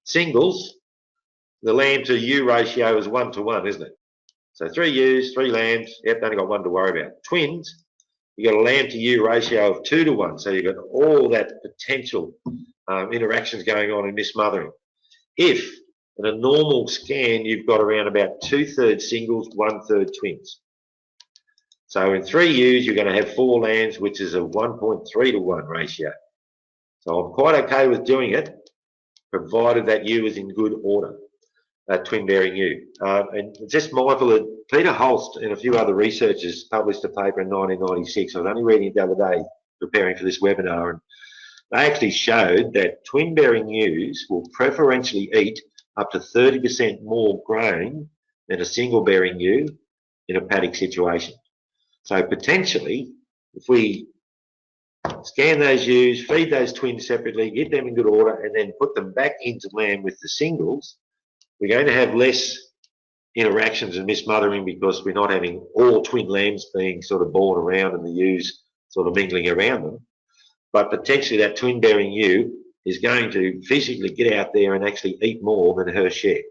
singles, the lamb to ewe ratio is 1 to 1, isn't it? So 3 ewes, 3 lambs, yep, only got 1 to worry about. Twins, you got a lamb to ewe ratio of 2 to 1, so you've got all that potential interactions going on in mismothering. If in a normal scan you've got around about 2/3 singles, 1/3 twins. So in 3 ewes you're going to have 4 lambs, which is a 1.3 to 1 ratio. So I'm quite okay with doing it, provided that ewe is in good order, that twin-bearing ewe. And just mindful that Peter Holst and a few other researchers published a paper in 1996. I was only reading it the other day, preparing for this webinar, and they actually showed that twin-bearing ewes will preferentially eat up to 30% more grain than a single-bearing ewe in a paddock situation. So potentially, if we scan those ewes, feed those twins separately, get them in good order, and then put them back into lamb with the singles, we're going to have less interactions and mismothering, because we're not having all twin lambs being sort of born around and the ewes sort of mingling around them. But potentially that twin-bearing ewe is going to physically get out there and actually eat more than her share.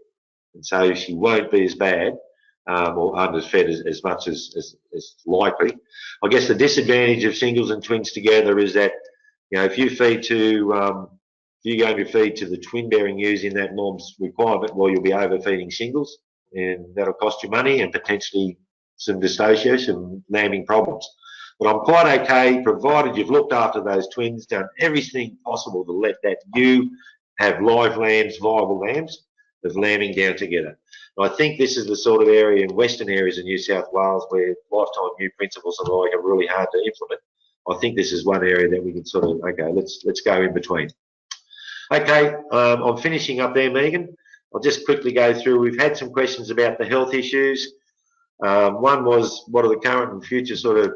And so she won't be as bad or underfed as much as likely. I guess the disadvantage of singles and twins together is that, you know, if you feed to, if you're going to feed to the twin-bearing ewes in that mob's requirement, well, you'll be overfeeding singles, and that'll cost you money and potentially some dystocia, some lambing problems. But I'm quite okay, provided you've looked after those twins, done everything possible to let that ewe have live lambs, viable lambs, of lambing down together. And I think this is the sort of area in western areas of New South Wales where lifetime ewe principles and the like are really hard to implement. I think this is one area that we can sort of, okay, let's go in between. Okay, I'm finishing up there, Megan. I'll just quickly go through. We've had some questions about the health issues. One was, what are the current and future sort of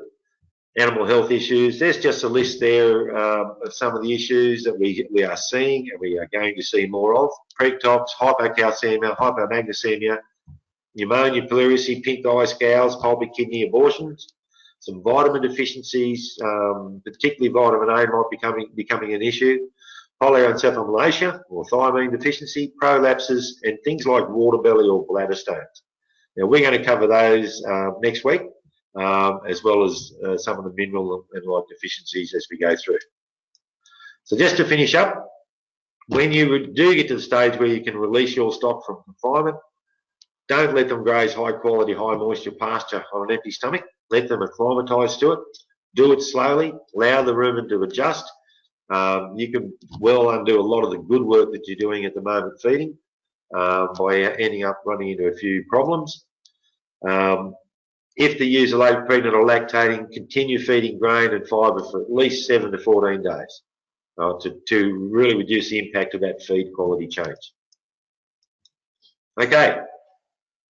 animal health issues? There's just a list there of some of the issues that we are seeing and we are going to see more of. Prectox, hypocalcemia, hypomagnesemia, pneumonia, pleurisy, pink eye, scowls, pulpy kidney abortions, some vitamin deficiencies, particularly vitamin A might be becoming an issue, polyoencephalomalacia or thiamine deficiency, prolapses, and things like water belly or bladder stones. Now we're going to cover those next week. As well as some of the mineral and like deficiencies as we go through. So just to finish up, when you do get to the stage where you can release your stock from confinement, Don't let them graze high quality, high moisture pasture on an empty stomach. Let them acclimatise to it. Do it slowly. Allow the rumen to adjust. You can well undo a lot of the good work that you're doing at the moment feeding by ending up running into a few problems. If the ewes are late pregnant or lactating, continue feeding grain and fibre for at least 7 to 14 days to really reduce the impact of that feed quality change. Okay,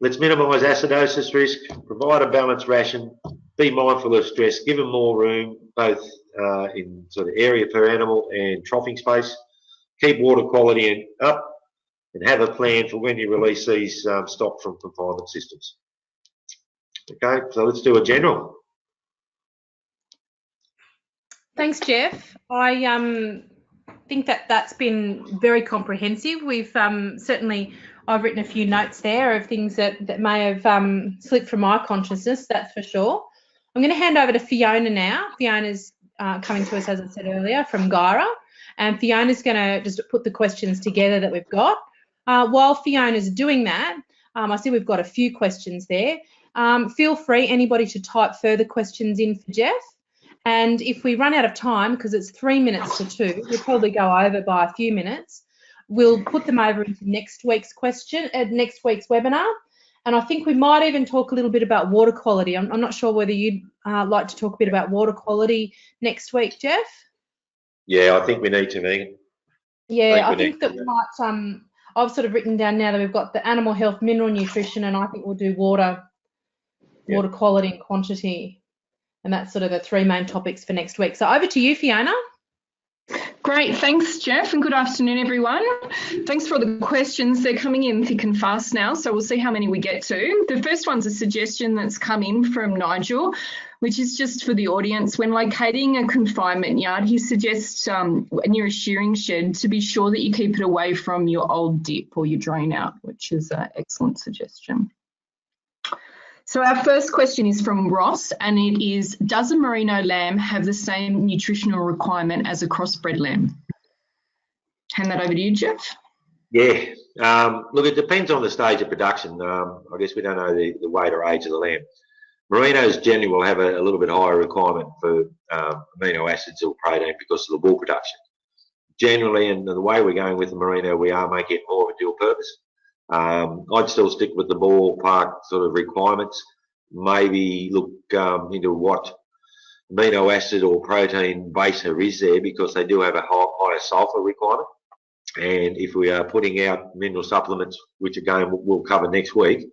let's minimise acidosis risk, provide a balanced ration, be mindful of stress, give them more room, both in sort of area per animal and troughing space, keep water quality up, and have a plan for when you release these stock from confinement systems. Okay, so let's do a general. Thanks, Geoff. I think that that's been very comprehensive. We've certainly, I've written a few notes there of things that may have slipped from my consciousness, that's for sure. I'm going to hand over to Fiona now. Fiona's coming to us, as I said earlier, from Gyra, and Fiona's going to just put the questions together that we've got. While Fiona's doing that, I see we've got a few questions there. Feel free, anybody, to type further questions in for Geoff. And if we run out of time, because it's 3 minutes to 2, we'll probably go over by a few minutes. We'll put them over into next week's next week's webinar. And I think we might even talk a little bit about water quality. I'm not sure whether you'd like to talk a bit about water quality next week, Geoff. Yeah, I think we need to, Megan. Yeah, I think that we might. I've sort of written down now that we've got the animal health, mineral nutrition, and I think we'll do water quality and quantity. And that's sort of the 3 main topics for next week. So over to you, Fiona. Great, thanks, Geoff, and good afternoon, everyone. Thanks for the questions. They're coming in thick and fast now, so we'll see how many we get to. The first one's a suggestion that's come in from Nigel, which is just for the audience. When locating a confinement yard, he suggests near a shearing shed to be sure that you keep it away from your old dip or your drain out, which is an excellent suggestion. So our first question is from Ross, and it is, does a merino lamb have the same nutritional requirement as a crossbred lamb? Hand that over to you, Geoff. Yeah, look, it depends on the stage of production. I guess we don't know the weight or age of the lamb. Merinos generally will have a little bit higher requirement for amino acids or protein because of the wool production. Generally, and the way we're going with the merino, we are making it more of a dual purpose. I'd still stick with the ballpark sort of requirements, maybe look into what amino acid or protein base there is there, because they do have a higher sulfur requirement. And if we are putting out mineral supplements, which again we'll cover next week,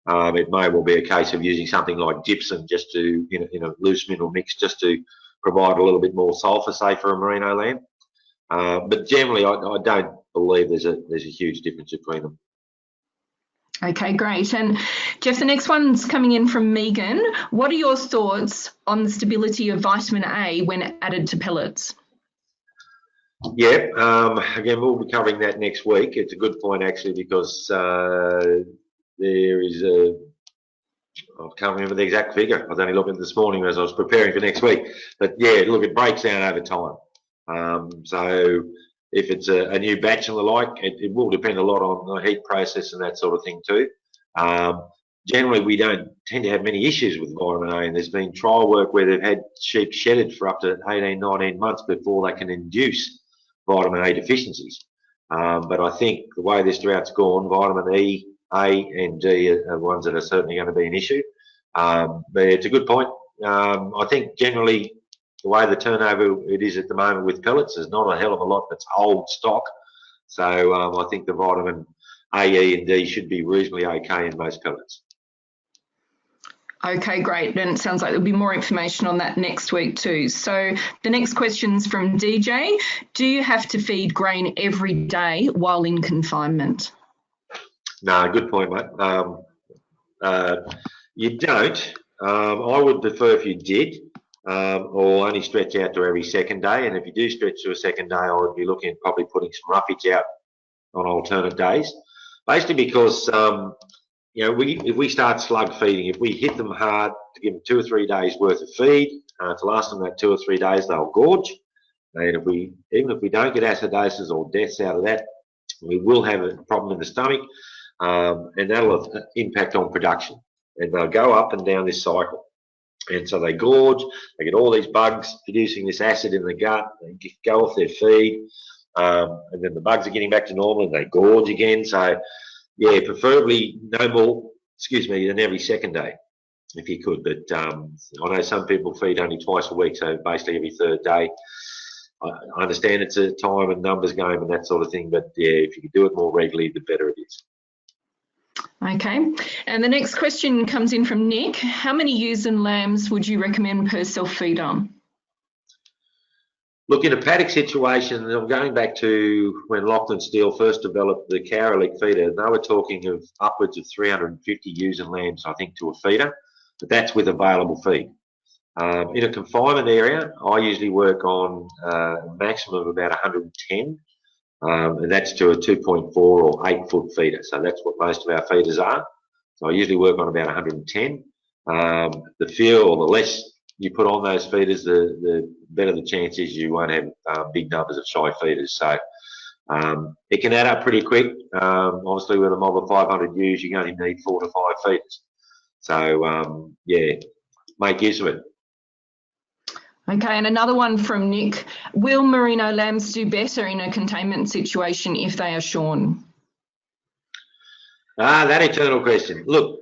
it may well be a case of using something like gypsum just to, in a loose mineral mix, just to provide a little bit more sulfur, say, for a merino lamb. But generally, I don't believe there's a huge difference between them. Okay, great. And Geoff, the next one's coming in from Megan. What are your thoughts on the stability of vitamin A when added to pellets? Yeah, again, we'll be covering that next week. It's a good point, actually, because there is I can't remember the exact figure. I was only looking this morning as I was preparing for next week. But yeah, look, it breaks down over time. So if it's a new batch and the like, it will depend a lot on the heat process and that sort of thing too. Generally, we don't tend to have many issues with vitamin A, and there's been trial work where they've had sheep shedded for up to 18, 19 months before they can induce vitamin A deficiencies. But I think the way this drought's gone, vitamin E, A and D are ones that are certainly going to be an issue. But it's a good point. I think generally the way the turnover it is at the moment with pellets, there's not a hell of a lot that's old stock. So I think the vitamin A, E and D should be reasonably okay in most pellets. Okay, great. And it sounds like there'll be more information on that next week too. So the next question's from DJ. Do you have to feed grain every day while in confinement? No, good point, mate. You don't. I would prefer if you did, or only stretch out to every second day. And if you do stretch to a second day, I would be looking at probably putting some roughage out on alternate days. Basically because, if we start slug feeding, if we hit them hard to give them 2 or 3 days worth of feed, to last them that 2 or 3 days, they'll gorge. And even if we don't get acidosis or deaths out of that, we will have a problem in the stomach. and that'll impact on production. And they'll go up and down this cycle. And so they gorge, they get all these bugs producing this acid in the gut, they go off their feed, and then the bugs are getting back to normal and they gorge again. So, yeah, preferably no more, than every second day, if you could. But I know some people feed only twice a week, so basically every third day. I understand it's a time and numbers game and that sort of thing, but yeah, if you could do it more regularly, the better it is. Okay, and the next question comes in from Nick. How many ewes and lambs would you recommend per self-feeder? Look, in a paddock situation, I'm going back to when Lachlan Steele first developed the Cowra feeder, they were talking of upwards of 350 ewes and lambs, I think, to a feeder, but that's with available feed. In a confinement area, I usually work on a maximum of about 110, and that's to a 2.4 or 8 foot feeder. So that's what most of our feeders are. So I usually work on about 110. The fewer or the less you put on those feeders, the better the chance is you won't have big numbers of shy feeders. So it can add up pretty quick. Obviously, with a mob of 500 ewes, you only need 4 to 5 feeders. So yeah, make use of it. Okay, and another one from Nick. Will merino lambs do better in a containment situation if they are shorn? That eternal question. Look,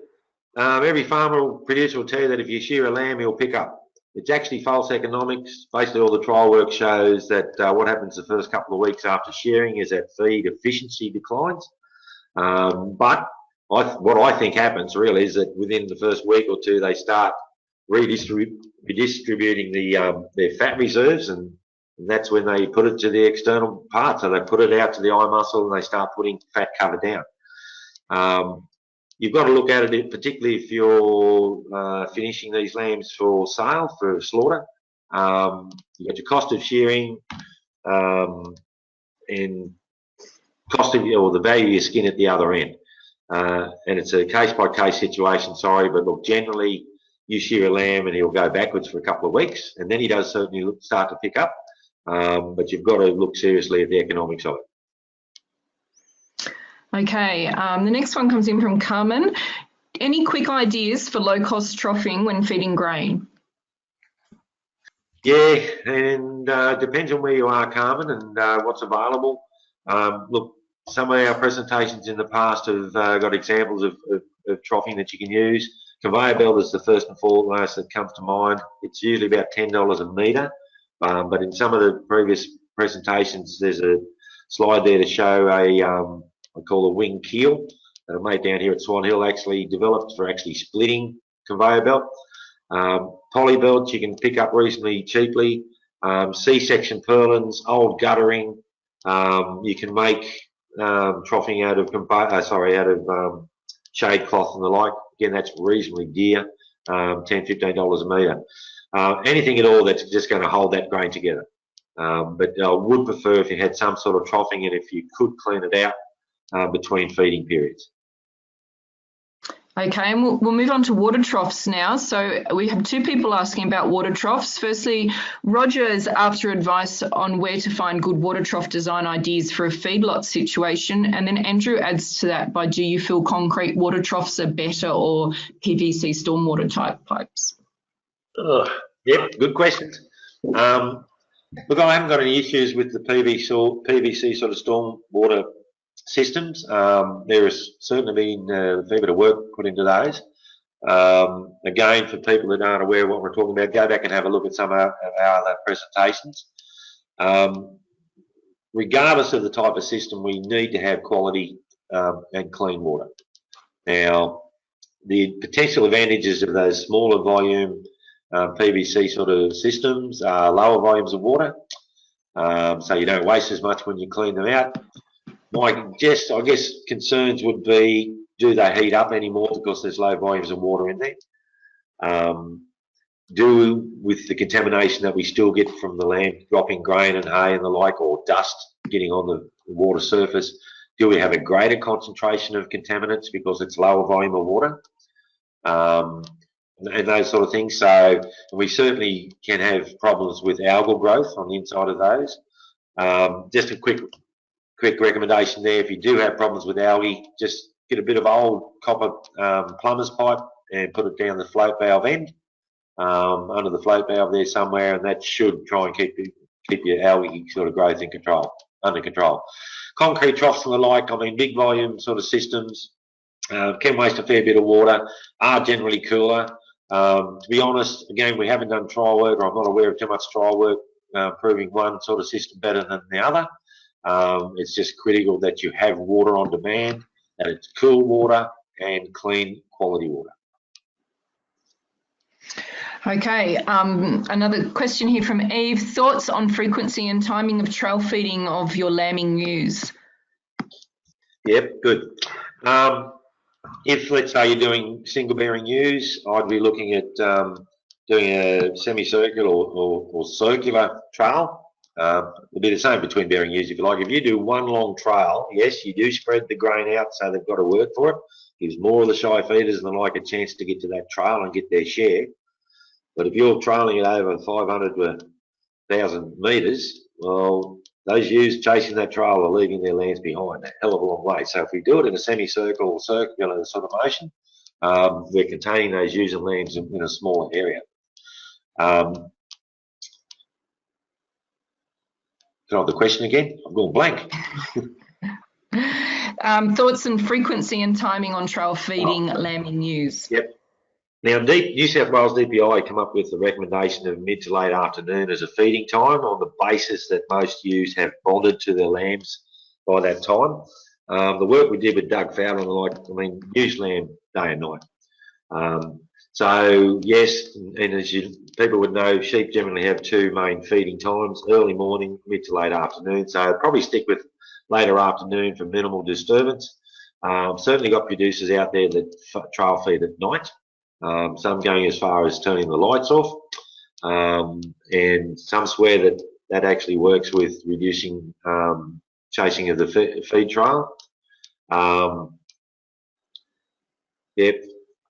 every farmer or producer will tell you that if you shear a lamb, he'll pick up. It's actually false economics. Basically, all the trial work shows that what happens the first couple of weeks after shearing is that feed efficiency declines. But what I think happens really is that within the first week or two, they start redistributing their fat reserves, and that's when they put it to the external part. So they put it out to the eye muscle and they start putting fat cover down. You've got to look at it, particularly if you're finishing these lambs for sale, for slaughter. You've got your cost of shearing and cost of or the value of your skin at the other end. And it's a case-by-case situation, sorry, but look, generally you shear a lamb and he'll go backwards for a couple of weeks, and then he does certainly start to pick up. But you've got to look seriously at the economics of it. Okay, the next one comes in from Carmen. Any quick ideas for low-cost troughing when feeding grain? Yeah, and depends on where you are, Carmen, and what's available. Look, some of our presentations in the past have got examples of troughing that you can use. Conveyor belt is the first and foremost that comes to mind. It's usually about $10 a metre, but in some of the previous presentations, there's a slide there to show I call a wing keel that I made down here at Swan Hill, actually developed for actually splitting conveyor belt. Poly belts you can pick up reasonably cheaply. C-section purlins, old guttering. You can make troughing out of shade cloth and the like. Again, that's reasonably dear, $10, $15 a metre. Anything at all that's just going to hold that grain together. But I would prefer if you had some sort of troughing and if you could clean it out between feeding periods. Okay, and we'll move on to water troughs now. So we have two people asking about water troughs. Firstly, Roger is after advice on where to find good water trough design ideas for a feedlot situation. And then Andrew adds to that by, do you feel concrete water troughs are better or PVC stormwater type pipes? Yep, good questions. Look, I haven't got any issues with the PVC sort of stormwater systems. There has certainly been a fair bit of work put into those. Again, for people that aren't aware of what we're talking about, go back and have a look at some of our other presentations. Regardless of the type of system, we need to have quality and clean water. Now, the potential advantages of those smaller volume PVC sort of systems are lower volumes of water, so you don't waste as much when you clean them out. I guess concerns would be, do they heat up anymore because there's low volumes of water in there? With the contamination that we still get from the land dropping grain and hay and the like, or dust getting on the water surface, do we have a greater concentration of contaminants because it's lower volume of water? And those sort of things. So we certainly can have problems with algal growth on the inside of those. Just a quick recommendation there, if you do have problems with algae, just get a bit of old copper plumber's pipe and put it down the float valve end, under the float valve there somewhere, and that should try and keep your algae sort of growth under control. Concrete troughs and the like, I mean, big volume sort of systems can waste a fair bit of water, are generally cooler. To be honest, again, we haven't done trial work, or I'm not aware of too much trial work proving one sort of system better than the other. It's just critical that you have water on demand, that it's cool water and clean quality water. Okay, another question here from Eve. Thoughts on frequency and timing of trail feeding of your lambing ewes? Yep, good. If, let's say, you're doing single bearing ewes, I'd be looking at doing a semicircular or circular trail. It'll be the same between bearing ewes if you like. If you do one long trail, yes, you do spread the grain out so they've got to work for it. Gives more of the shy feeders than like a chance to get to that trail and get their share. But if you're trailing it over 500 to 1,000 metres, well, those ewes chasing that trail are leaving their lambs behind a hell of a long way. So if we do it in a semicircle or circular sort of motion, we're containing those ewes and lambs in a smaller area. Can I have the question again? I've gone blank. Thoughts on frequency and timing on trail feeding lambing ewes? Yep. Now, New South Wales DPI come up with the recommendation of mid to late afternoon as a feeding time on the basis that most ewes have bonded to their lambs by that time. The work we did with Doug Fowler and the like, I mean, ewes lamb day and night. So, yes, and as people would know, sheep generally have two main feeding times, early morning, mid to late afternoon. So I'd probably stick with later afternoon for minimal disturbance. Certainly got producers out there that trail feed at night. Some going as far as turning the lights off, and some swear that actually works with reducing chasing of the feed trail. Yep,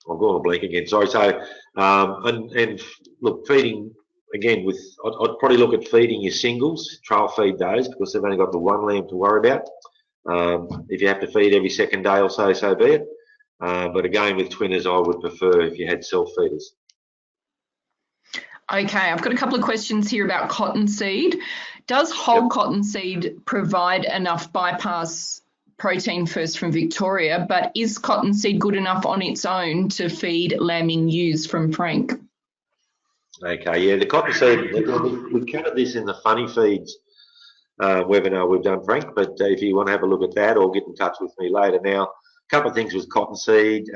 I've gone a blank again. Sorry. So, and look, feeding again with I'd probably look at feeding your singles, trail feed those because they've only got the one lamb to worry about. If you have to feed every second day or so, so be it. But again, with twinners, I would prefer if you had self-feeders. Okay, I've got a couple of questions here about cottonseed. Does whole cottonseed provide enough bypass protein first from Victoria, but is cottonseed good enough on its own to feed lambing ewes from Frank? Okay, yeah, the cottonseed, we covered this in the funny feeds webinar we've done, Frank, but if you want to have a look at that or get in touch with me later. Now, a couple of things with cottonseed.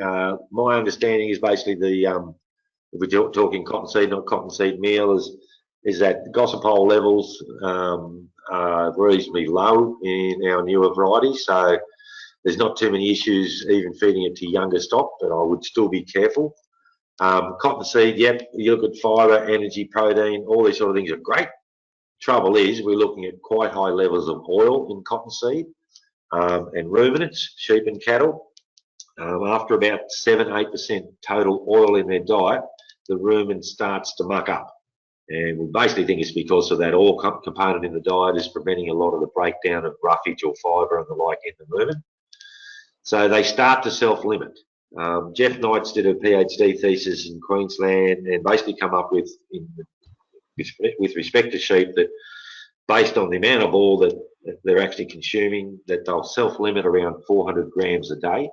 My understanding is basically if we're talking cottonseed, not cottonseed meal, is that gossypol levels are reasonably low in our newer varieties. So there's not too many issues even feeding it to younger stock, but I would still be careful. Cottonseed, yep, you look at fibre, energy, protein, all these sort of things are great. Trouble is we're looking at quite high levels of oil in cottonseed. And ruminants, sheep and cattle, after about 7-8% total oil in their diet, the rumen starts to muck up. And we basically think it's because of that oil component in the diet is preventing a lot of the breakdown of roughage or fibre and the like in the rumen. So they start to self-limit. Geoff Knight's did a PhD thesis in Queensland and basically come up with respect to sheep that based on the amount of oil that they're actually consuming, that they'll self-limit around 400 grams a day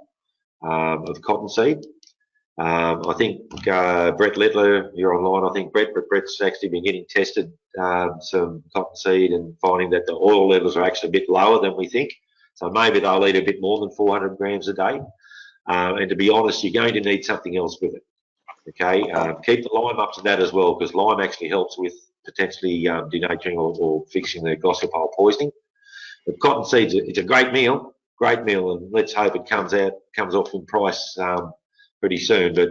of cottonseed. I think Brett Littler, you're online, I think Brett's actually been getting tested some cottonseed and finding that the oil levels are actually a bit lower than we think. So maybe they'll eat a bit more than 400 grams a day. And to be honest, you're going to need something else with it. Okay, keep the lime up to that as well, because lime actually helps with potentially denaturing or fixing the gossypol poisoning. But cottonseed, it's a great meal, and let's hope it comes off in price pretty soon. But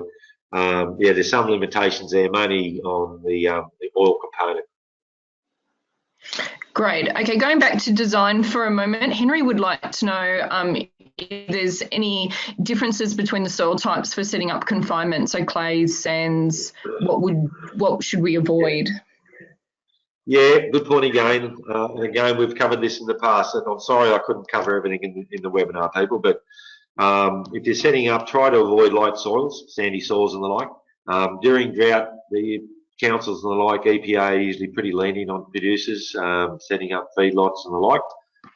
yeah, there's some limitations there, mainly on the oil component. Great. Okay, going back to design for a moment, Henry would like to know if there's any differences between the soil types for setting up confinement, so clays, sands, what should we avoid? Yeah, good point again. And again, we've covered this in the past, and I'm sorry I couldn't cover everything in the webinar, people, but If you're setting up, try to avoid light soils, sandy soils and the like. During drought, the councils and the like, EPA are usually pretty lenient on producers setting up feedlots and the like.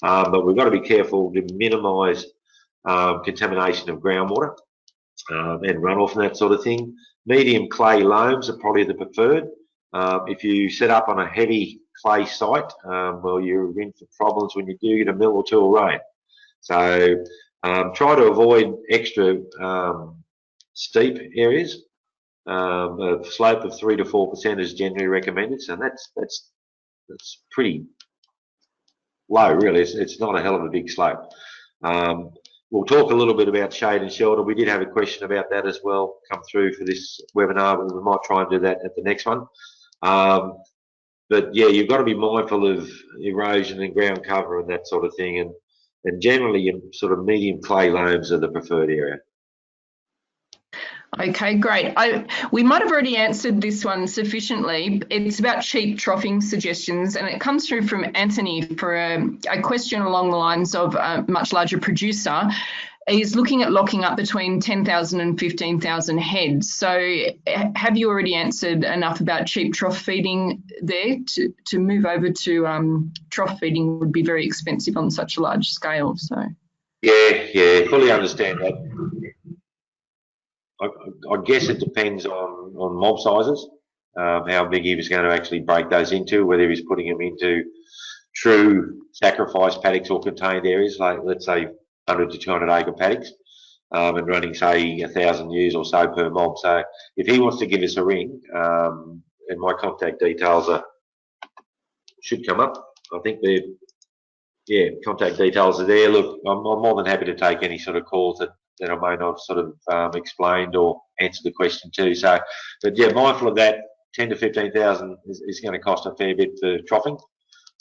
But we've got to be careful to minimise contamination of groundwater and runoff and that sort of thing. Medium clay loams are probably the preferred. If you set up on a heavy clay site, well, you're in for problems when you do get a mill or two of rain. So try to avoid extra steep areas. A slope of 3 to 4% is generally recommended, so that's pretty low, really. It's not a hell of a big slope. We'll talk a little bit about shade and shelter. We did have a question about that as well come through for this webinar, but we might try and do that at the next one. But yeah, you've got to be mindful of erosion and ground cover and that sort of thing, and generally sort of medium clay loams are the preferred area. Okay, great. We might have already answered this one sufficiently. It's about sheep troughing suggestions, and it comes through from Anthony for a question along the lines of a much larger producer. He's looking at locking up between 10,000 and 15,000 heads. So have you already answered enough about sheep trough feeding there? To move over to trough feeding would be very expensive on such a large scale. So yeah, fully understand that. I guess it depends on mob sizes, how big he was going to actually break those into, whether he's putting them into true sacrifice paddocks or contained areas, like let's say 100 to 200 acre paddocks, and running say 1,000 ewes or so per mob. So if he wants to give us a ring, and my contact details should come up. I think contact details are there. Look, I'm more than happy to take any sort of calls that I may not have sort of explained or answered the question too. So, but yeah, mindful of that. 10 to 15,000 is going to cost a fair bit for troughing.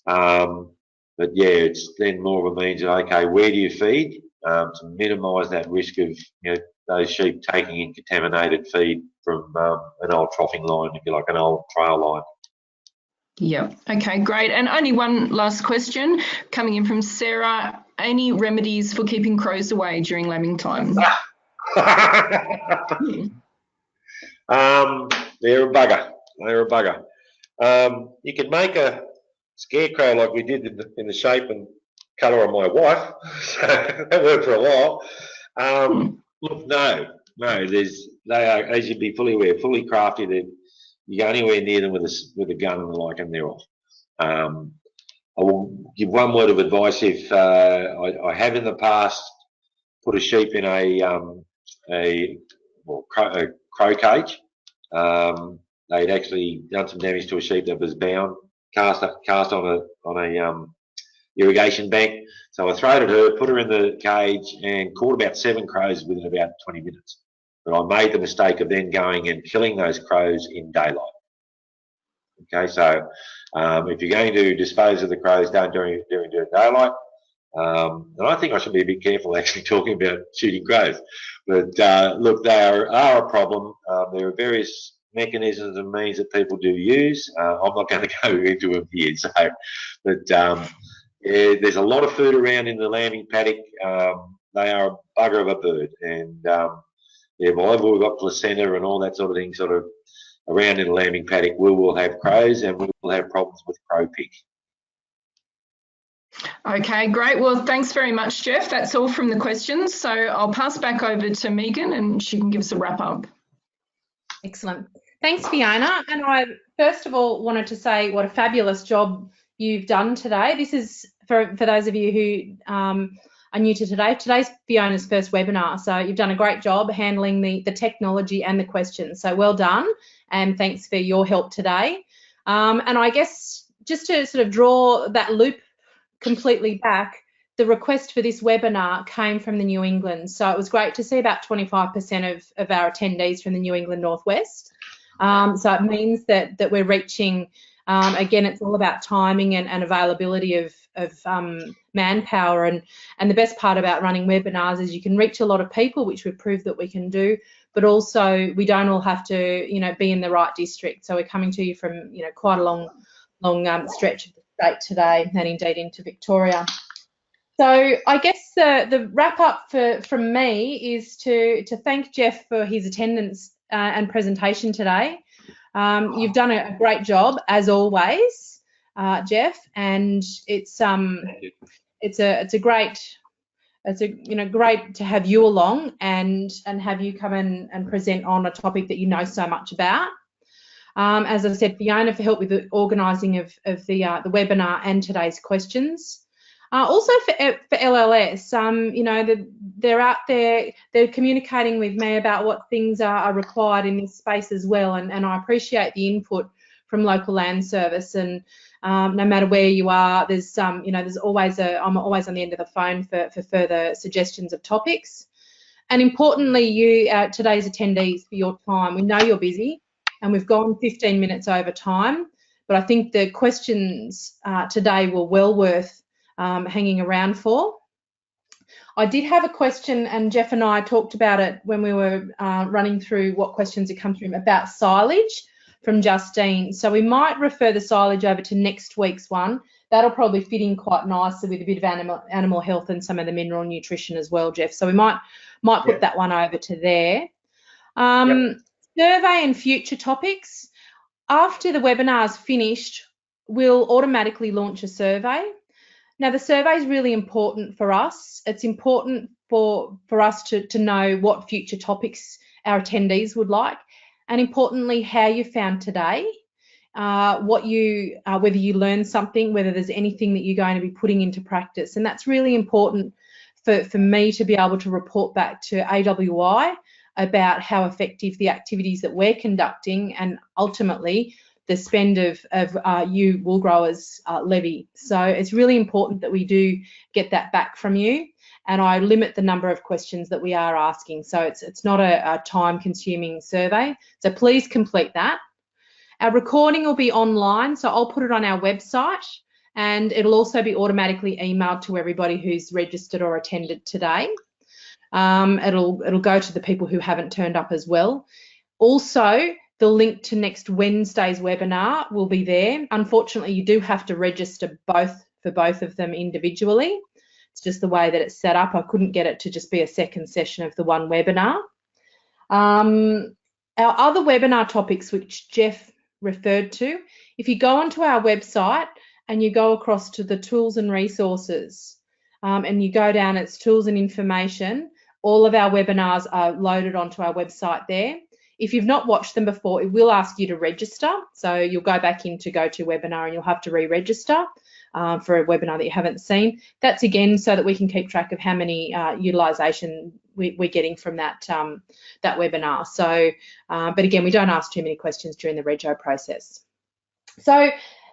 But yeah, it's then more of a means of, okay, where do you feed to minimise that risk of those sheep taking in contaminated feed from an old troughing line, if you like, an old trail line. Yeah. Okay, great. And only one last question coming in from Sarah. Any remedies for keeping crows away during lambing time? They're a bugger. They're a bugger. You can make a scarecrow like we did in the shape and colour of my wife. So that worked for a while. Look, no. They are, as you'd be fully aware, fully crafty. You go anywhere near them with a gun and the like, and they're off. I will give one word of advice. If I have in the past put a sheep in a crow cage, they'd actually done some damage to a sheep that was bound, cast on a irrigation bank. So I throated her, put her in the cage, and caught about 7 crows within about 20 minutes. But I made the mistake of then going and killing those crows in daylight. Okay, so if you're going to dispose of the crows, don't do it during daylight. And I think I should be a bit careful actually talking about shooting crows. But look, they are a problem. There are various mechanisms and means that people do use. I'm not going to go into them here. So, but yeah, there's a lot of food around in the lambing paddock. They are a bugger of a bird. And yeah, whenever we've got placenta and all that sort of thing sort of around in the lambing paddock, we will have crows and we will have problems with crow pig. Okay, great. Well, thanks very much, Geoff. That's all from the questions. So I'll pass back over to Megan and she can give us a wrap up. Excellent. Thanks, Fiona. And I first of all wanted to say what a fabulous job you've done today. This is for those of you who are new to today. Today's Fiona's first webinar. So you've done a great job handling the technology and the questions. So well done. And thanks for your help today. And I guess just to sort of draw that loop completely back, the request for this webinar came from the New England. So it was great to see about 25% of our attendees from the New England Northwest. So it means that we're reaching, again, it's all about timing and availability of manpower. And the best part about running webinars is you can reach a lot of people, which we've proved that we can do, but also we don't all have to, be in the right district. So we're coming to you from, quite a long stretch of the state today and indeed into Victoria. So I guess the wrap up from me is to thank Geoff for his attendance and presentation today. You've done a great job as always, Geoff, and it's great to have you along and have you come in and present on a topic that you know so much about. As I said, Fiona for help with the organising of the webinar and today's questions. Also for LLS, they're out there, they're communicating with me about what things are required in this space as well, and I appreciate the input from Local Land Service. And no matter where you are, there's always I'm always on the end of the phone for further suggestions of topics. And importantly, you today's attendees, for your time. We know you're busy, and we've gone 15 minutes over time, but I think the questions today were well worth hanging around for. I did have a question, and Geoff and I talked about it when we were running through what questions had come through about silage from Justine. So we might refer the silage over to next week's one. That'll probably fit in quite nicely with a bit of animal health and some of the mineral nutrition as well, Geoff. So we might put that one over to there. Survey and future topics. After the webinar's finished, we'll automatically launch a survey. Now, the survey is really important for us. It's important for us to know what future topics our attendees would like, and importantly, how you found today, whether you learned something, whether there's anything that you're going to be putting into practice. And that's really important for me to be able to report back to AWI about how effective the activities that we're conducting and ultimately the spend of you wool growers levy. So it's really important that we do get that back from you, and I limit the number of questions that we are asking. So it's not a time-consuming survey. So please complete that. Our recording will be online, so I'll put it on our website, and it'll also be automatically emailed to everybody who's registered or attended today. It'll go to the people who haven't turned up as well. Also, the link to next Wednesday's webinar will be there. Unfortunately, you do have to register for both of them individually. It's just the way that it's set up. I couldn't get it to just be a second session of the one webinar. Our other webinar topics, which Geoff referred to, if you go onto our website and you go across to the tools and resources and you go down, it's tools and information, all of our webinars are loaded onto our website there. If you've not watched them before, it will ask you to register. So you'll go back into GoToWebinar and you'll have to re-register for a webinar that you haven't seen. That's again so that we can keep track of how many utilisation we're getting from that webinar. So, but again, we don't ask too many questions during the rego process. So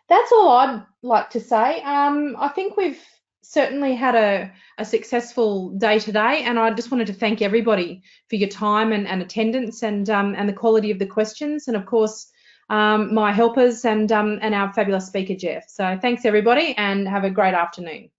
that's all I'd like to say. I think we've certainly had a successful day today, and I just wanted to thank everybody for your time and attendance and the quality of the questions, and of course my helpers and our fabulous speaker Geoff. So thanks everybody, and have a great afternoon.